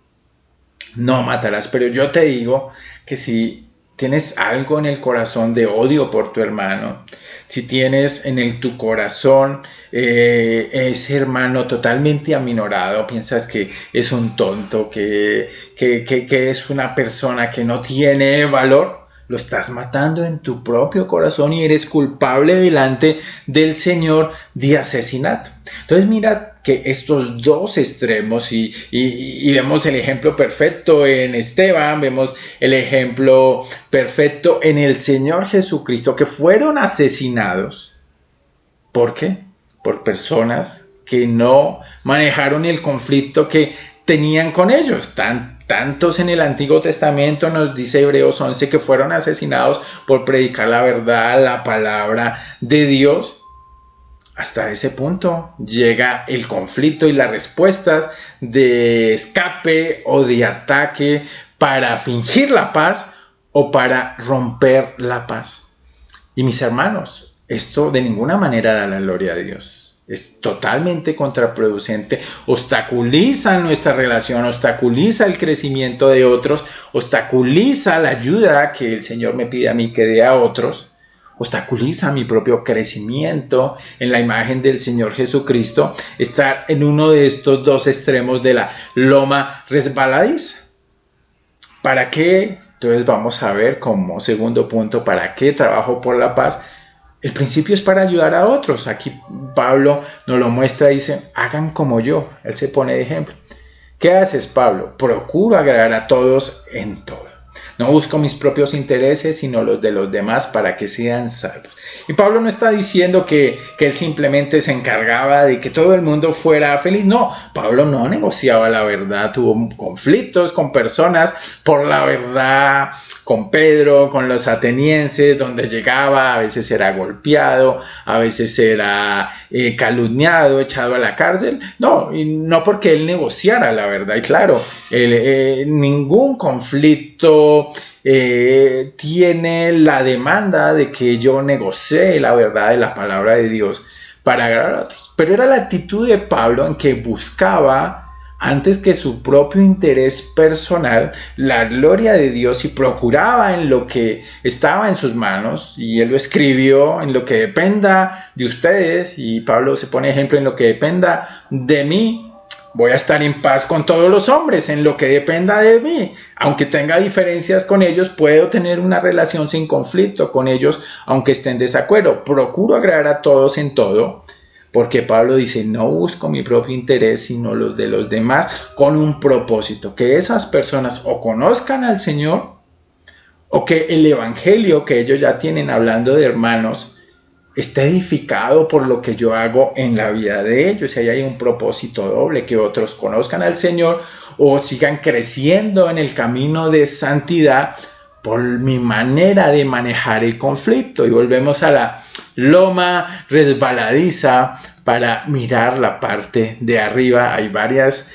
no matarás. Pero yo te digo que si tienes algo en el corazón de odio por tu hermano, si tienes en tu corazón ese hermano totalmente aminorado, piensas que es un tonto, que es una persona que no tiene valor, lo estás matando en tu propio corazón y eres culpable delante del Señor de asesinato. Entonces mira que estos dos extremos, y vemos el ejemplo perfecto en Esteban, vemos el ejemplo perfecto en el Señor Jesucristo, que fueron asesinados. ¿Por qué? Por personas que no manejaron el conflicto que tenían con ellos. Tantos en el Antiguo Testamento, nos dice Hebreos 11, que fueron asesinados por predicar la verdad, la palabra de Dios. Hasta ese punto llega el conflicto y las respuestas de escape o de ataque para fingir la paz o para romper la paz. Y mis hermanos, esto de ninguna manera da la gloria a Dios. Es totalmente contraproducente, obstaculiza nuestra relación, obstaculiza el crecimiento de otros, obstaculiza la ayuda que el Señor me pide a mí que dé a otros, obstaculiza mi propio crecimiento en la imagen del Señor Jesucristo, estar en uno de estos dos extremos de la loma resbaladiza. ¿Para qué? Entonces vamos a ver como segundo punto, ¿para qué trabajo por la paz? El principio es para ayudar a otros. Aquí Pablo nos lo muestra, dice, hagan como yo. Él se pone de ejemplo. ¿Qué haces, Pablo? Procuro agradar a todos en todo. No busco mis propios intereses, sino los de los demás para que sean salvos. Y Pablo no está diciendo que él simplemente se encargaba de que todo el mundo fuera feliz. No, Pablo no negociaba la verdad. Tuvo conflictos con personas por la verdad, con Pedro, con los atenienses, donde llegaba, a veces era golpeado, a veces era calumniado, echado a la cárcel. No, y no porque él negociara la verdad. Y claro, ningún conflicto tiene la demanda de que yo negocie la verdad de la palabra de Dios para agradar a otros. Pero era la actitud de Pablo en que buscaba, antes que su propio interés personal, la gloria de Dios, y procuraba en lo que estaba en sus manos, y él lo escribió: en lo que dependa de ustedes, y Pablo se pone ejemplo: en lo que dependa de mí, voy a estar en paz con todos los hombres. En lo que dependa de mí, aunque tenga diferencias con ellos, puedo tener una relación sin conflicto con ellos, aunque estén en desacuerdo. Procuro agradar a todos en todo, porque Pablo dice: no busco mi propio interés, sino los de los demás, con un propósito: que esas personas o conozcan al Señor, o que el evangelio que ellos ya tienen, hablando de hermanos, esté edificado por lo que yo hago en la vida de ellos. Y ahí hay un propósito doble: que otros conozcan al Señor o sigan creciendo en el camino de santidad por mi manera de manejar el conflicto. Y volvemos a la loma resbaladiza para mirar la parte de arriba. Hay varios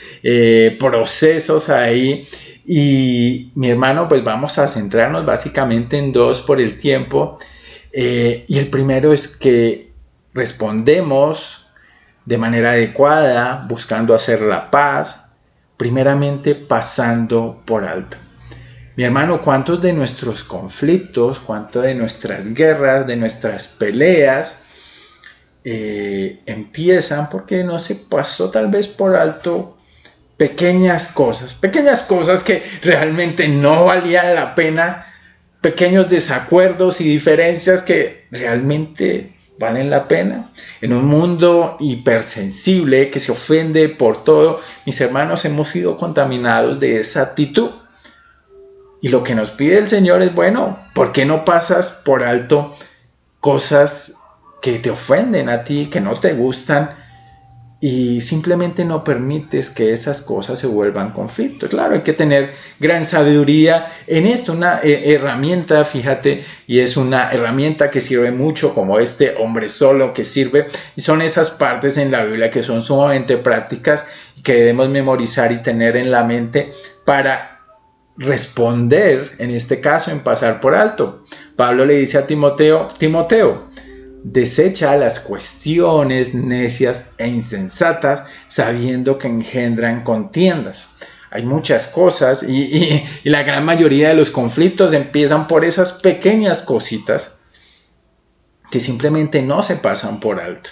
procesos ahí. Y mi hermano, pues vamos a centrarnos básicamente en dos por el tiempo. Y el primero es que respondemos de manera adecuada, buscando hacer la paz, primeramente pasando por alto. Mi hermano, ¿cuántos de nuestros conflictos, cuántos de nuestras guerras, de nuestras peleas empiezan porque no se pasó tal vez por alto pequeñas cosas que realmente no valían la pena? Pequeños desacuerdos y diferencias que realmente valen la pena. En un mundo hipersensible que se ofende por todo, mis hermanos, hemos sido contaminados de esa actitud. Y lo que nos pide el Señor es: bueno, ¿por qué no pasas por alto cosas que te ofenden a ti, que no te gustan, y simplemente no permites que esas cosas se vuelvan conflicto? Claro, hay que tener gran sabiduría en esto, una herramienta, fíjate, y es una herramienta que sirve mucho, como este hombre solo que sirve, y son esas partes en la Biblia que son sumamente prácticas y que debemos memorizar y tener en la mente para responder, en este caso, en pasar por alto. Pablo le dice a Timoteo: desecha las cuestiones necias e insensatas, sabiendo que engendran contiendas. Hay muchas cosas y la gran mayoría de los conflictos empiezan por esas pequeñas cositas que simplemente no se pasan por alto.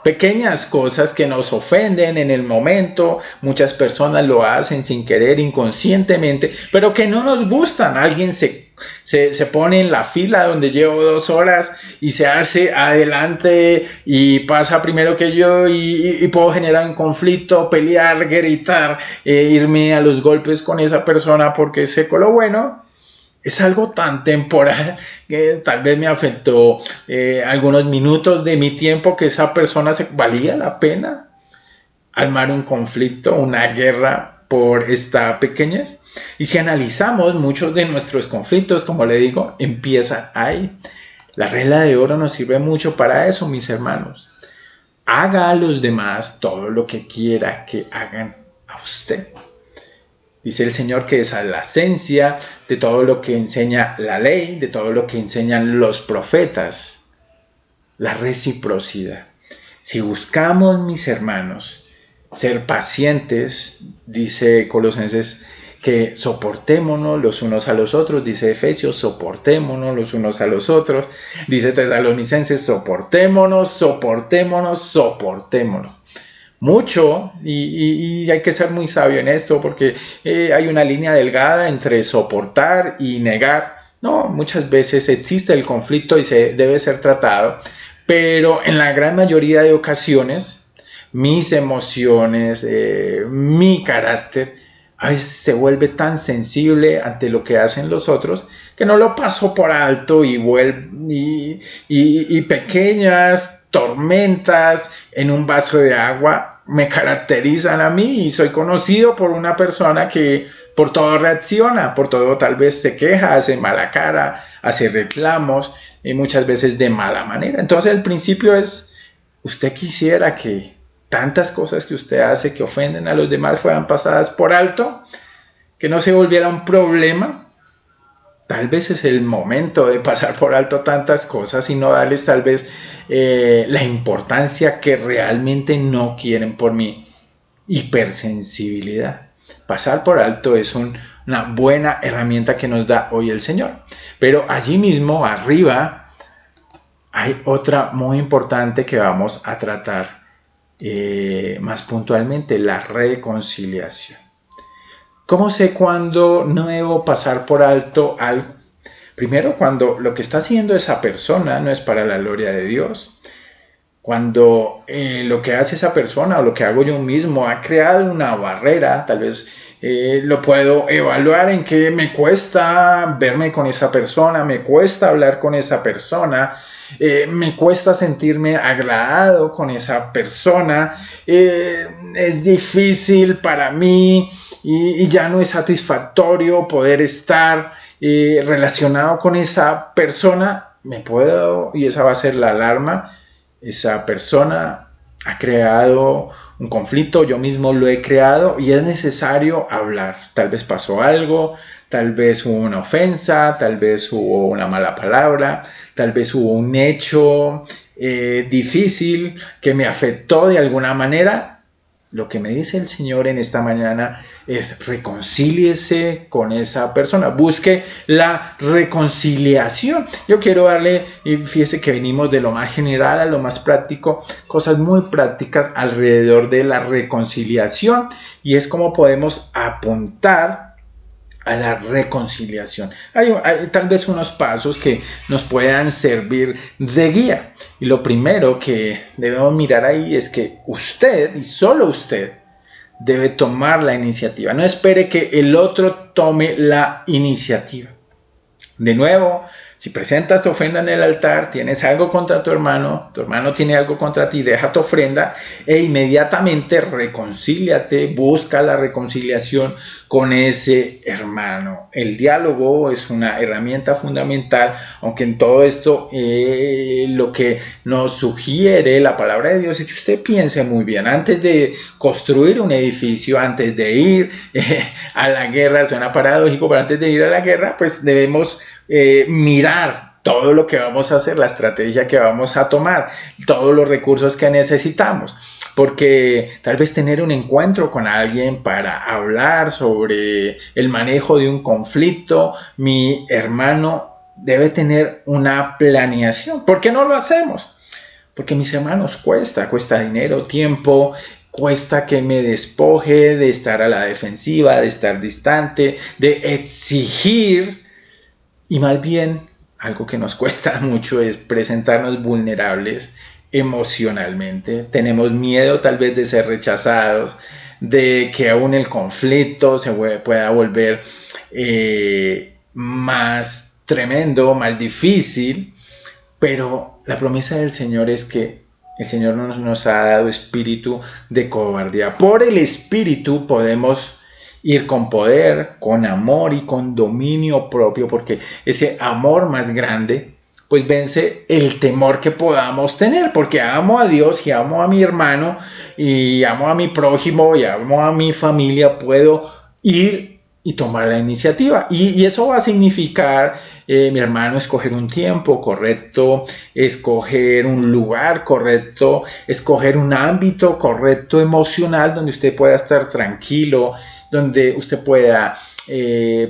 Pequeñas cosas que nos ofenden en el momento, muchas personas lo hacen sin querer, inconscientemente, pero que no nos gustan. Alguien se pone en la fila donde llevo 2 horas y se hace adelante y pasa primero que yo, y puedo generar un conflicto, pelear, gritar, irme a los golpes con esa persona porque sé que lo bueno es algo tan temporal que tal vez me afectó algunos minutos de mi tiempo, que esa persona valía la pena armar un conflicto, una guerra por esta pequeñez. Y si analizamos, muchos de nuestros conflictos, como le digo, empiezan ahí. La regla de oro nos sirve mucho para eso, mis hermanos. Haga a los demás todo lo que quiera que hagan a usted. Dice el Señor que esa es la esencia de todo lo que enseña la ley, de todo lo que enseñan los profetas: la reciprocidad. Si buscamos, mis hermanos, ser pacientes, dice Colosenses que soportémonos los unos a los otros, dice Efesios, soportémonos los unos a los otros, dice Tesalonicenses, soportémonos. Mucho, y hay que ser muy sabio en esto, porque hay una línea delgada entre soportar y negar. No, muchas veces existe el conflicto y se debe ser tratado, pero en la gran mayoría de ocasiones mis emociones, mi carácter a veces se vuelve tan sensible ante lo que hacen los otros que no lo paso por alto, y pequeñas tormentas en un vaso de agua me caracterizan a mí, y soy conocido por una persona que por todo reacciona, por todo tal vez se queja, hace mala cara, hace reclamos, y muchas veces de mala manera. Entonces el principio es: usted quisiera que tantas cosas que usted hace que ofenden a los demás fueran pasadas por alto, que no se volviera un problema. tal vez es el momento de pasar por alto tantas cosas y no darles tal vez la importancia que realmente no quieren por mi hipersensibilidad. Pasar por alto es una buena herramienta que nos da hoy el Señor. Pero allí mismo, arriba, hay otra muy importante que vamos a tratar más puntualmente, la reconciliación. ¿Cómo sé cuándo no debo pasar por alto algo? Primero, cuando lo que está haciendo esa persona no es para la gloria de Dios. Cuando lo que hace esa persona o lo que hago yo mismo ha creado una barrera, tal vez lo puedo evaluar en que me cuesta verme con esa persona, me cuesta hablar con esa persona, me cuesta sentirme agradado con esa persona, es difícil para mí y ya no es satisfactorio poder estar relacionado con esa persona. Y esa va a ser la alarma. Esa persona ha creado un conflicto, yo mismo lo he creado y es necesario hablar. Tal vez pasó algo, tal vez hubo una ofensa, tal vez hubo una mala palabra, tal vez hubo un hecho difícil que me afectó de alguna manera. Lo que me dice el Señor en esta mañana es reconcíliese con esa persona, busque la reconciliación. Yo quiero darle, y fíjese que venimos de lo más general a lo más práctico, cosas muy prácticas alrededor de la reconciliación y es como podemos apuntar a la reconciliación. Hay tal vez unos pasos que nos puedan servir de guía. Y lo primero que debemos mirar ahí es que usted, y solo usted, debe tomar la iniciativa. No espere que el otro tome la iniciativa. De nuevo, si presentas tu ofrenda en el altar, tienes algo contra tu hermano tiene algo contra ti, deja tu ofrenda e inmediatamente reconcíliate, busca la reconciliación con ese hermano. El diálogo es una herramienta fundamental, aunque en todo esto lo que nos sugiere la palabra de Dios es que usted piense muy bien antes de construir un edificio, antes de ir a la guerra. Suena paradójico, pero antes de ir a la guerra, pues debemos mirar todo lo que vamos a hacer, la estrategia que vamos a tomar, todos los recursos que necesitamos, porque tal vez tener un encuentro con alguien para hablar sobre el manejo de un conflicto, mi hermano debe tener una planeación. ¿Por qué no lo hacemos? Porque mis hermanos cuesta dinero, tiempo, cuesta que me despoje de estar a la defensiva, de estar distante, de exigir. Y más bien, algo que nos cuesta mucho es presentarnos vulnerables emocionalmente. Tenemos miedo tal vez de ser rechazados, de que aún el conflicto se pueda volver más tremendo, más difícil. Pero la promesa del Señor es que el Señor no nos ha dado espíritu de cobardía. Por el espíritu podemos ir con poder, con amor y con dominio propio, porque ese amor más grande pues vence el temor que podamos tener, porque amo a Dios y amo a mi hermano y amo a mi prójimo y amo a mi familia, puedo ir y tomar la iniciativa. Y eso va a significar, mi hermano, escoger un tiempo correcto, escoger un lugar correcto, escoger un ámbito correcto emocional donde usted pueda estar tranquilo, donde usted pueda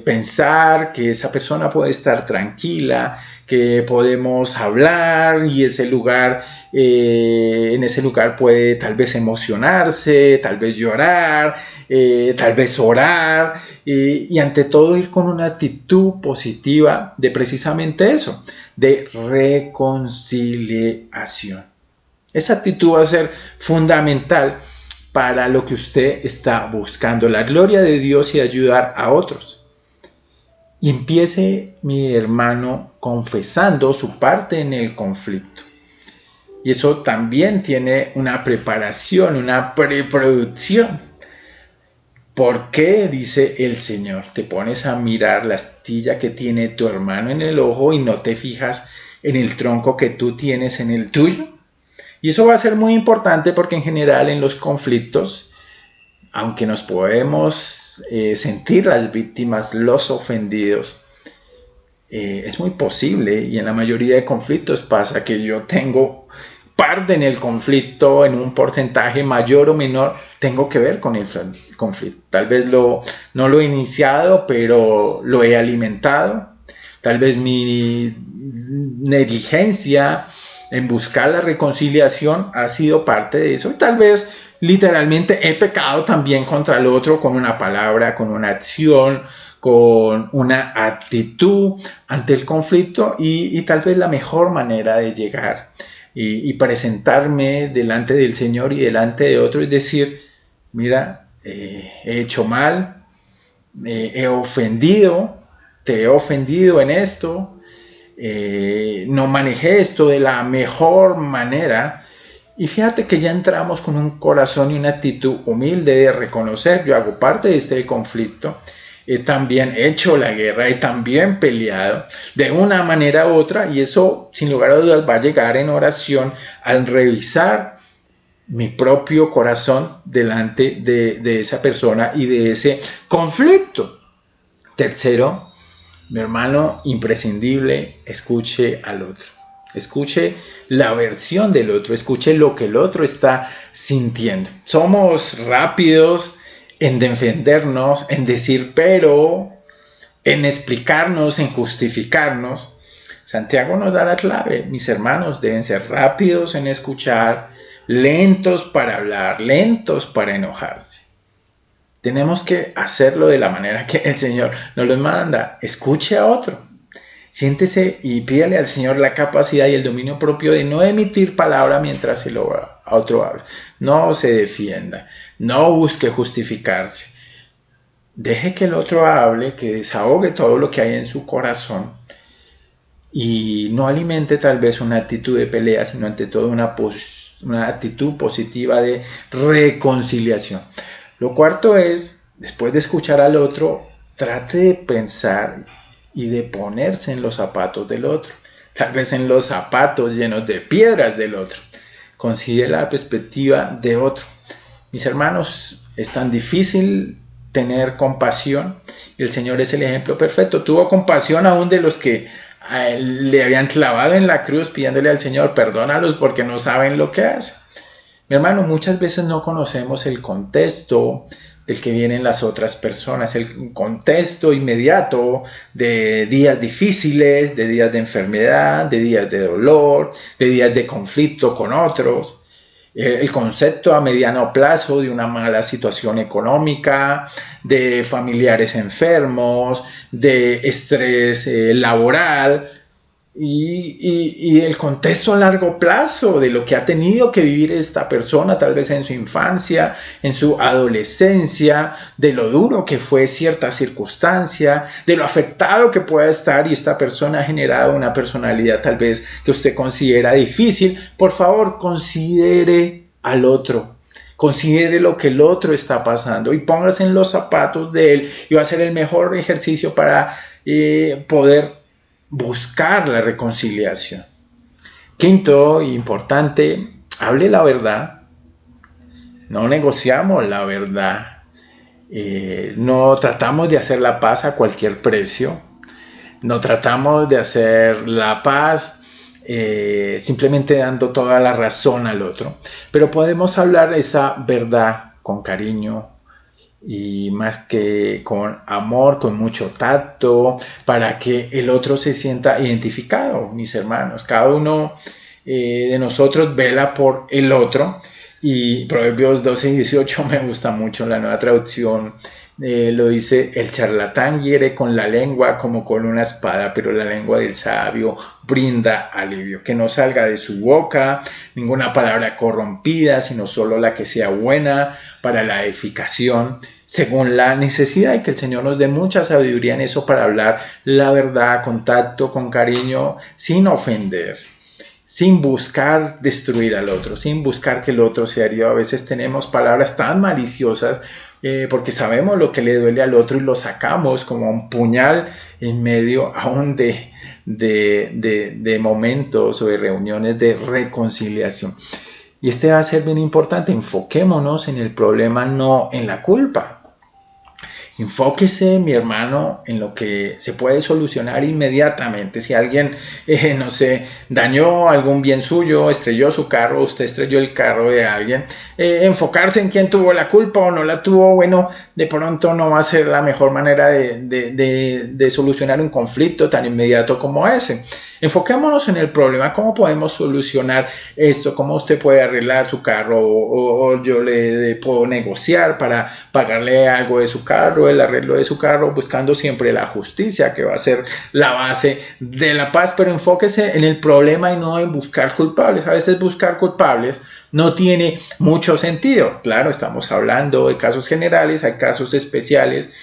pensar que esa persona puede estar tranquila, que podemos hablar y en ese lugar puede tal vez emocionarse, tal vez llorar, tal vez orar y ante todo ir con una actitud positiva de precisamente eso, de reconciliación. Esa actitud va a ser fundamental para lo que usted está buscando, la gloria de Dios y ayudar a otros. Y empiece, mi hermano, confesando su parte en el conflicto. Y eso también tiene una preparación, una preproducción. ¿Por qué? Dice el Señor. Te pones a mirar la astilla que tiene tu hermano en el ojo y no te fijas en el tronco que tú tienes en el tuyo. Y eso va a ser muy importante porque en general en los conflictos, aunque nos podemos sentir las víctimas, los ofendidos, Es muy posible, y en la mayoría de conflictos pasa que yo tengo parte en el conflicto, en un porcentaje mayor o menor, tengo que ver con el conflicto. Tal vez no lo he iniciado, pero lo he alimentado. Tal vez mi negligencia en buscar la reconciliación ha sido parte de eso. Y tal vez literalmente he pecado también contra el otro con una palabra, con una acción, con una actitud ante el conflicto, y tal vez la mejor manera de llegar y presentarme delante del Señor y delante de otro es decir, mira, he hecho mal, he ofendido, te he ofendido en esto, no manejé esto de la mejor manera. Y fíjate que ya entramos con un corazón y una actitud humilde de reconocer, yo hago parte de este conflicto, he también hecho la guerra, he también peleado de una manera u otra, y eso sin lugar a dudas va a llegar en oración al revisar mi propio corazón delante de esa persona y de ese conflicto. Tercero, mi hermano, imprescindible, escuche al otro. Escuche la versión del otro, escuche lo que el otro está sintiendo. Somos rápidos en defendernos, en decir pero, en explicarnos, en justificarnos. Santiago nos da la clave. Mis hermanos deben ser rápidos en escuchar, lentos para hablar, lentos para enojarse. Tenemos que hacerlo de la manera que el Señor nos lo manda. Escuche a otro. Siéntese y pídale al Señor la capacidad y el dominio propio de no emitir palabra mientras el otro habla. No se defienda. No busque justificarse. Deje que el otro hable, que desahogue todo lo que hay en su corazón. Y no alimente tal vez una actitud de pelea, sino ante todo una actitud positiva de reconciliación. Lo cuarto es, después de escuchar al otro, trate de pensar y de ponerse en los zapatos del otro. Tal vez en los zapatos llenos de piedras del otro. Considere la perspectiva de otro. Mis hermanos, es tan difícil tener compasión. El Señor es el ejemplo perfecto. Tuvo compasión aún de los que le habían clavado en la cruz, pidiéndole al Señor, perdónalos porque no saben lo que hacen. Mi hermano, muchas veces no conocemos el contexto del que vienen las otras personas, el contexto inmediato de días difíciles, de días de enfermedad, de días de dolor, de días de conflicto con otros. El concepto a mediano plazo de una mala situación económica, de familiares enfermos, de estrés laboral, y el contexto a largo plazo de lo que ha tenido que vivir esta persona, tal vez en su infancia, en su adolescencia, de lo duro que fue cierta circunstancia, de lo afectado que pueda estar, y esta persona ha generado una personalidad tal vez que usted considera difícil. Por favor, considere al otro. Considere lo que el otro está pasando y póngase en los zapatos de él, y va a ser el mejor ejercicio para poder buscar la reconciliación. Quinto, importante, hable la verdad. No negociamos la verdad. No tratamos de hacer la paz a cualquier precio. No tratamos de hacer la paz simplemente dando toda la razón al otro. Pero podemos hablar esa verdad con cariño, y más que con amor, con mucho tacto, para que el otro se sienta identificado. Mis hermanos, cada uno de nosotros vela por el otro, y Proverbios 12:18 me gusta mucho, la Nueva Traducción lo dice: el charlatán hiere con la lengua como con una espada, pero la lengua del sabio brinda alivio. Que no salga de su boca ninguna palabra corrompida, sino solo la que sea buena para la edificación, según la necesidad, y que el Señor nos dé mucha sabiduría en eso para hablar la verdad con tacto, con cariño, sin ofender, sin buscar destruir al otro, sin buscar que el otro sea herido. A veces tenemos palabras tan maliciosas porque sabemos lo que le duele al otro y lo sacamos como un puñal en medio aún de momentos o de reuniones de reconciliación. Y va a ser bien importante. Enfoquémonos en el problema, no en la culpa. Enfóquese, mi hermano, en lo que se puede solucionar inmediatamente. Si alguien, no sé, dañó algún bien suyo, estrelló su carro, usted estrelló el carro de alguien, enfocarse en quién tuvo la culpa o no la tuvo, bueno, de pronto no va a ser la mejor manera de solucionar un conflicto tan inmediato como ese. Enfoquémonos en el problema, cómo podemos solucionar esto, cómo usted puede arreglar su carro o yo le puedo negociar para pagarle algo de su carro, el arreglo de su carro, buscando siempre la justicia, que va a ser la base de la paz, pero enfóquese en el problema y no en buscar culpables. A veces buscar culpables no tiene mucho sentido. Claro, estamos hablando de casos generales, hay casos especiales,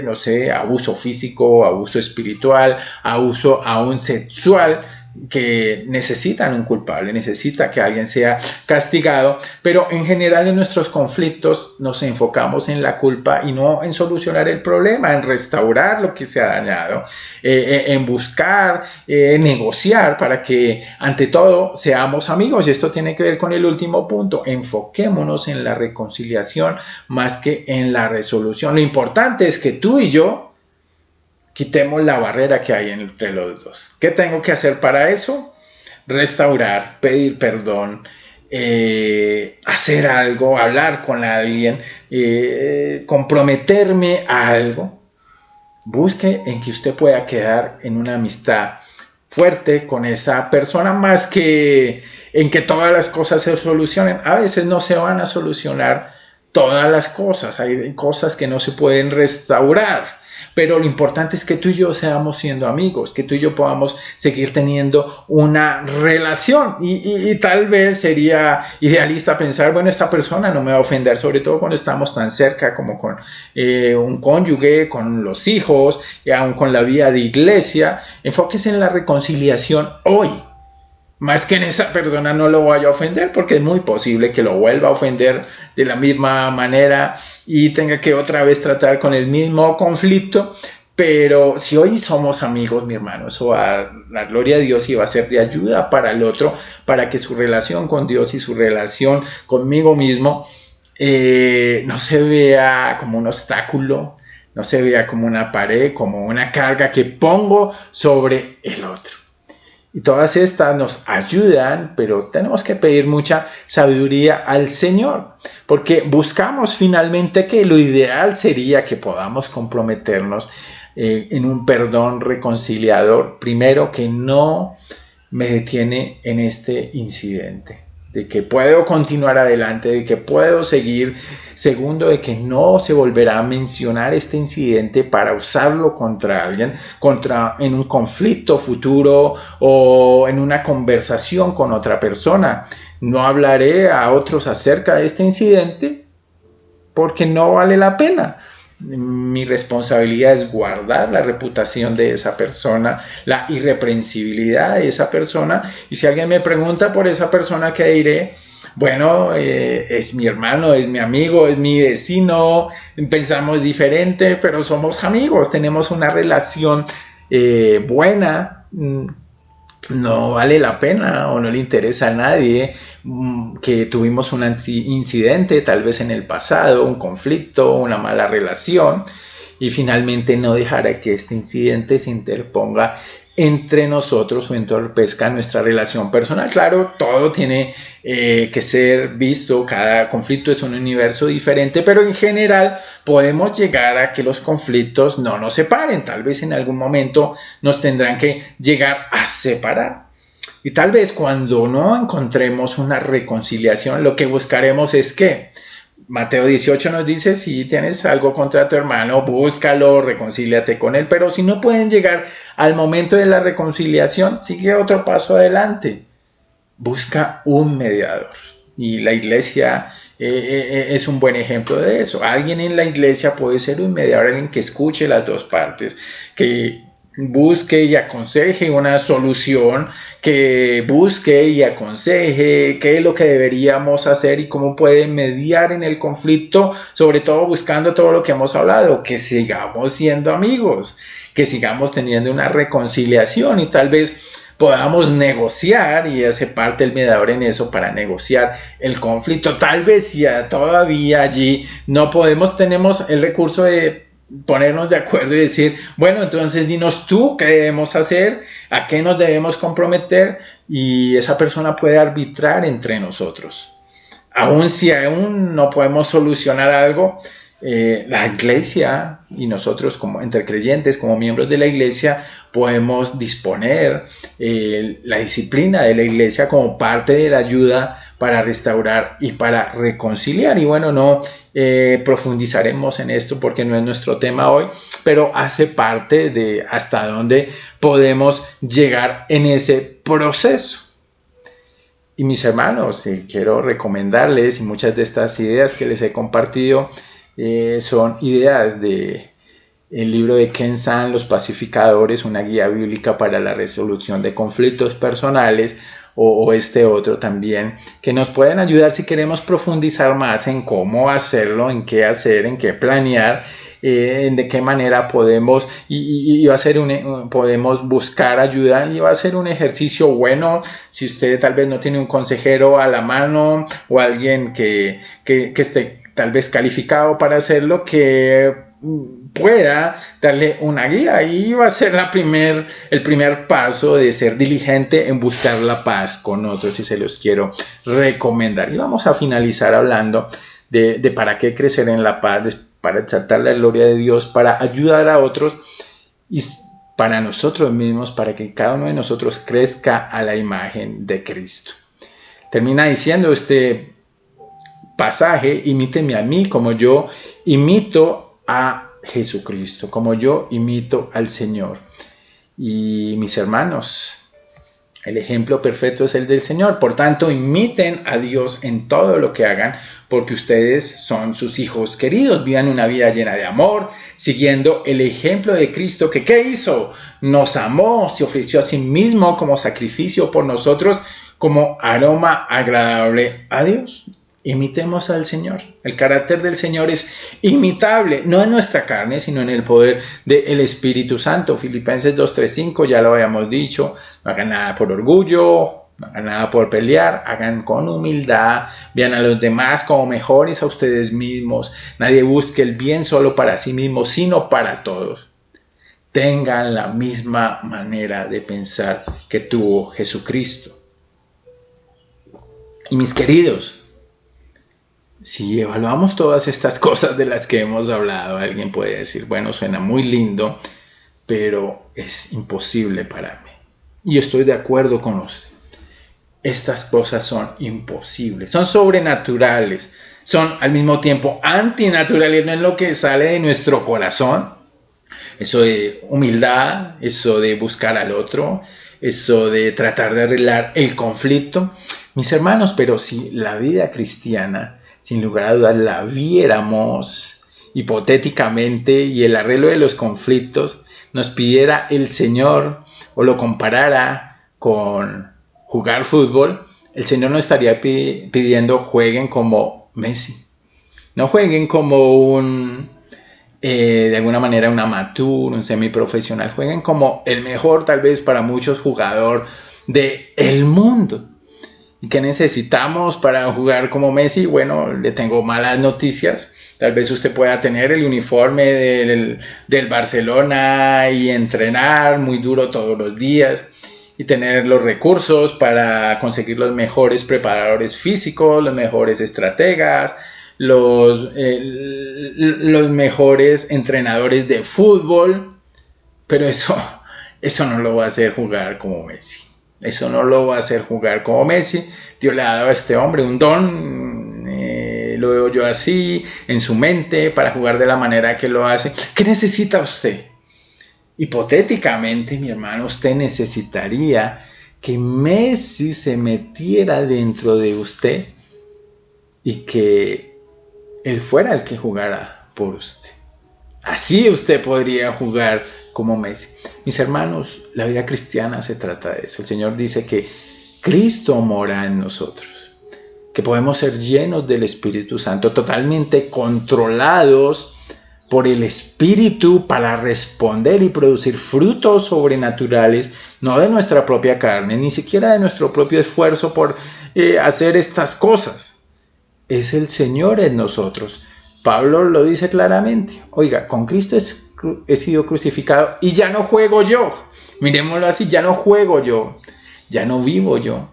no sé, abuso físico, abuso espiritual, abuso aún sexual, que necesitan un culpable, necesita que alguien sea castigado, pero en general en nuestros conflictos nos enfocamos en la culpa y no en solucionar el problema, en restaurar lo que se ha dañado, en buscar, negociar para que ante todo seamos amigos. Y esto tiene que ver con el último punto, enfoquémonos en la reconciliación más que en la resolución. Lo importante es que tú y yo quitemos la barrera que hay entre los dos. ¿Qué tengo que hacer para eso? Restaurar, pedir perdón, hacer algo, hablar con alguien, comprometerme a algo. Busque en que usted pueda quedar en una amistad fuerte con esa persona, más que en que todas las cosas se solucionen. A veces no se van a solucionar todas las cosas, hay cosas que no se pueden restaurar. Pero lo importante es que tú y yo seamos siendo amigos, que tú y yo podamos seguir teniendo una relación. Y tal vez sería idealista pensar, bueno, esta persona no me va a ofender, sobre todo cuando estamos tan cerca como con un cónyuge, con los hijos, y aún con la vida de iglesia. Enfóquese en la reconciliación hoy. Más que en esa persona no lo vaya a ofender, porque es muy posible que lo vuelva a ofender de la misma manera y tenga que otra vez tratar con el mismo conflicto. Pero si hoy somos amigos, mi hermano, eso va a dar la gloria a Dios y va a ser de ayuda para el otro, para que su relación con Dios y su relación conmigo mismo no se vea como un obstáculo, no se vea como una pared, como una carga que pongo sobre el otro. Y todas estas nos ayudan, pero tenemos que pedir mucha sabiduría al Señor, porque buscamos finalmente que lo ideal sería que podamos comprometernos en un perdón reconciliador. Primero, que no me detiene en este incidente, de que puedo continuar adelante, de que puedo seguir. Segundo, de que no se volverá a mencionar este incidente para usarlo contra alguien, en un conflicto futuro o en una conversación con otra persona. No hablaré a otros acerca de este incidente porque no vale la pena. Mi responsabilidad es guardar la reputación de esa persona, la irreprensibilidad de esa persona. Y si alguien me pregunta por esa persona, ¿qué diré? Bueno, es mi hermano, es mi amigo, es mi vecino, pensamos diferente, pero somos amigos, tenemos una relación buena. No vale la pena o no le interesa a nadie que tuvimos un incidente tal vez en el pasado, un conflicto, una mala relación, y finalmente no dejará que este incidente se interponga entre nosotros o entorpezca nuestra relación personal. Claro, todo tiene que ser visto, cada conflicto es un universo diferente, pero en general podemos llegar a que los conflictos no nos separen. Tal vez en algún momento nos tendrán que llegar a separar. Y tal vez cuando no encontremos una reconciliación, lo que buscaremos es que Mateo 18 nos dice, si tienes algo contra tu hermano, búscalo, reconcíliate con él. Pero si no pueden llegar al momento de la reconciliación, sigue otro paso adelante. Busca un mediador. Y la iglesia es un buen ejemplo de eso. Alguien en la iglesia puede ser un mediador, alguien que escuche las dos partes, que busque y aconseje una solución, que busque y aconseje qué es lo que deberíamos hacer y cómo puede mediar en el conflicto, sobre todo buscando todo lo que hemos hablado, que sigamos siendo amigos, que sigamos teniendo una reconciliación y tal vez podamos negociar, y hace parte el mediador en eso, para negociar el conflicto. Tal vez ya todavía allí no podemos, tenemos el recurso de ponernos de acuerdo y decir, bueno, entonces dinos tú qué debemos hacer, a qué nos debemos comprometer, y esa persona puede arbitrar entre nosotros. Aún si aún no podemos solucionar algo, la iglesia y nosotros como entre creyentes, como miembros de la iglesia, podemos disponer la disciplina de la iglesia como parte de la ayuda para restaurar y para reconciliar. Y bueno, no profundizaremos en esto porque no es nuestro tema hoy, pero hace parte de hasta dónde podemos llegar en ese proceso. Y mis hermanos, quiero recomendarles, y muchas de estas ideas que les he compartido son ideas del libro de Ken Sande, Los Pacificadores, una guía bíblica para la resolución de conflictos personales, o este otro también, que nos pueden ayudar si queremos profundizar más en cómo hacerlo, en qué hacer, en qué planear, de qué manera podemos, y va a ser podemos buscar ayuda, y va a ser un ejercicio bueno si usted tal vez no tiene un consejero a la mano o alguien que esté tal vez calificado para hacerlo, que pueda darle una guía. Y va a ser el primer paso de ser diligente en buscar la paz con otros, y se los quiero recomendar. Y vamos a finalizar hablando de para qué crecer en la paz, para exaltar la gloria de Dios, para ayudar a otros y para nosotros mismos, para que cada uno de nosotros crezca a la imagen de Cristo. Termina diciendo este pasaje: imíteme a mí como yo imito a Jesucristo, como yo imito al Señor. Y mis hermanos, el ejemplo perfecto es el del Señor. Por tanto, imiten a Dios en todo lo que hagan, porque ustedes son sus hijos queridos. Vivan una vida llena de amor, siguiendo el ejemplo de Cristo, que ¿qué hizo? Nos amó, se ofreció a sí mismo como sacrificio por nosotros, como aroma agradable a Dios. Imitemos al Señor. El carácter del Señor es imitable, no en nuestra carne, sino en el poder del Espíritu Santo. Filipenses 2:3-5, ya lo habíamos dicho. No hagan nada por orgullo, no hagan nada por pelear, hagan con humildad, vean a los demás como mejores a ustedes mismos. Nadie busque el bien solo para sí mismo, sino para todos. Tengan la misma manera de pensar que tuvo Jesucristo. Y mis queridos, si evaluamos todas estas cosas de las que hemos hablado, alguien puede decir, bueno, suena muy lindo, pero es imposible para mí. Y estoy de acuerdo con usted. Estas cosas son imposibles, son sobrenaturales, son al mismo tiempo antinaturales, no es lo que sale de nuestro corazón. Eso de humildad, eso de buscar al otro, eso de tratar de arreglar el conflicto. Mis hermanos, pero si la vida cristiana, sin lugar a dudas, la viéramos hipotéticamente y el arreglo de los conflictos nos pidiera el Señor o lo comparara con jugar fútbol, el Señor nos estaría pidiendo jueguen como Messi. No jueguen como de alguna manera un amateur, un semiprofesional. Jueguen como el mejor, tal vez para muchos, jugador del mundo. ¿Y qué necesitamos para jugar como Messi? Bueno, le tengo malas noticias. Tal vez usted pueda tener el uniforme del Barcelona y entrenar muy duro todos los días y tener los recursos para conseguir los mejores preparadores físicos, los mejores estrategas, los mejores entrenadores de fútbol, pero eso no lo va a hacer jugar como Messi. Eso no lo va a hacer jugar como Messi. Dios le ha dado a este hombre un don, lo veo yo así, en su mente, para jugar de la manera que lo hace. ¿Qué necesita usted? Hipotéticamente, mi hermano, usted necesitaría que Messi se metiera dentro de usted y que él fuera el que jugara por usted. Así usted podría jugar como Messi. Mis hermanos, la vida cristiana se trata de eso. El Señor dice que Cristo mora en nosotros, que podemos ser llenos del Espíritu Santo, totalmente controlados por el Espíritu para responder y producir frutos sobrenaturales, no de nuestra propia carne, ni siquiera de nuestro propio esfuerzo por hacer estas cosas. Es el Señor en nosotros. Pablo lo dice claramente. Oiga, con Cristo he sido crucificado y ya no juego yo. Miremoslo así, ya no juego yo, ya no vivo yo,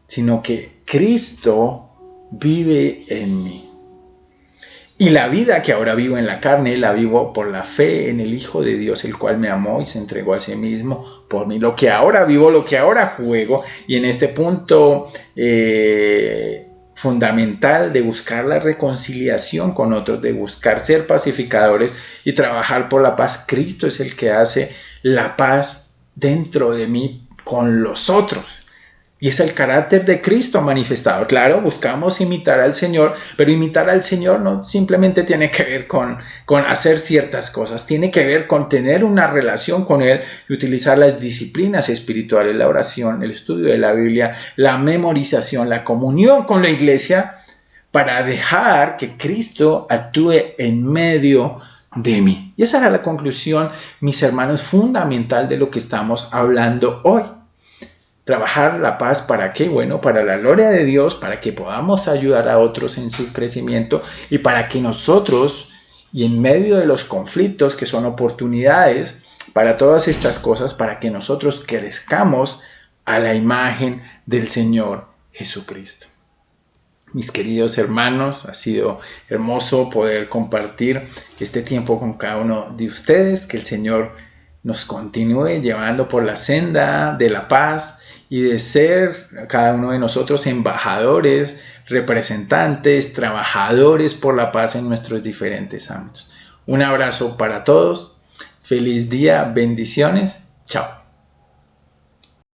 sino que Cristo vive en mí. Y la vida que ahora vivo en la carne, la vivo por la fe en el Hijo de Dios, el cual me amó y se entregó a sí mismo por mí. Lo que ahora vivo, lo que ahora juego, y en este punto fundamental de buscar la reconciliación con otros, de buscar ser pacificadores y trabajar por la paz, Cristo es el que hace la paz dentro de mí con los otros. Y es el carácter de Cristo manifestado. Claro, buscamos imitar al Señor, pero imitar al Señor no simplemente tiene que ver con hacer ciertas cosas, tiene que ver con tener una relación con Él y utilizar las disciplinas espirituales, la oración, el estudio de la Biblia, la memorización, la comunión con la iglesia, para dejar que Cristo actúe en medio de mí. Y esa era la conclusión, mis hermanos, fundamental de lo que estamos hablando hoy. Trabajar la paz, ¿para qué? Bueno, para la gloria de Dios, para que podamos ayudar a otros en su crecimiento y para que nosotros, y en medio de los conflictos que son oportunidades para todas estas cosas, para que nosotros crezcamos a la imagen del Señor Jesucristo. Mis queridos hermanos, ha sido hermoso poder compartir este tiempo con cada uno de ustedes, que el Señor nos continúe llevando por la senda de la paz y de ser cada uno de nosotros embajadores, representantes, trabajadores por la paz en nuestros diferentes ámbitos. Un abrazo para todos, feliz día, bendiciones, chao.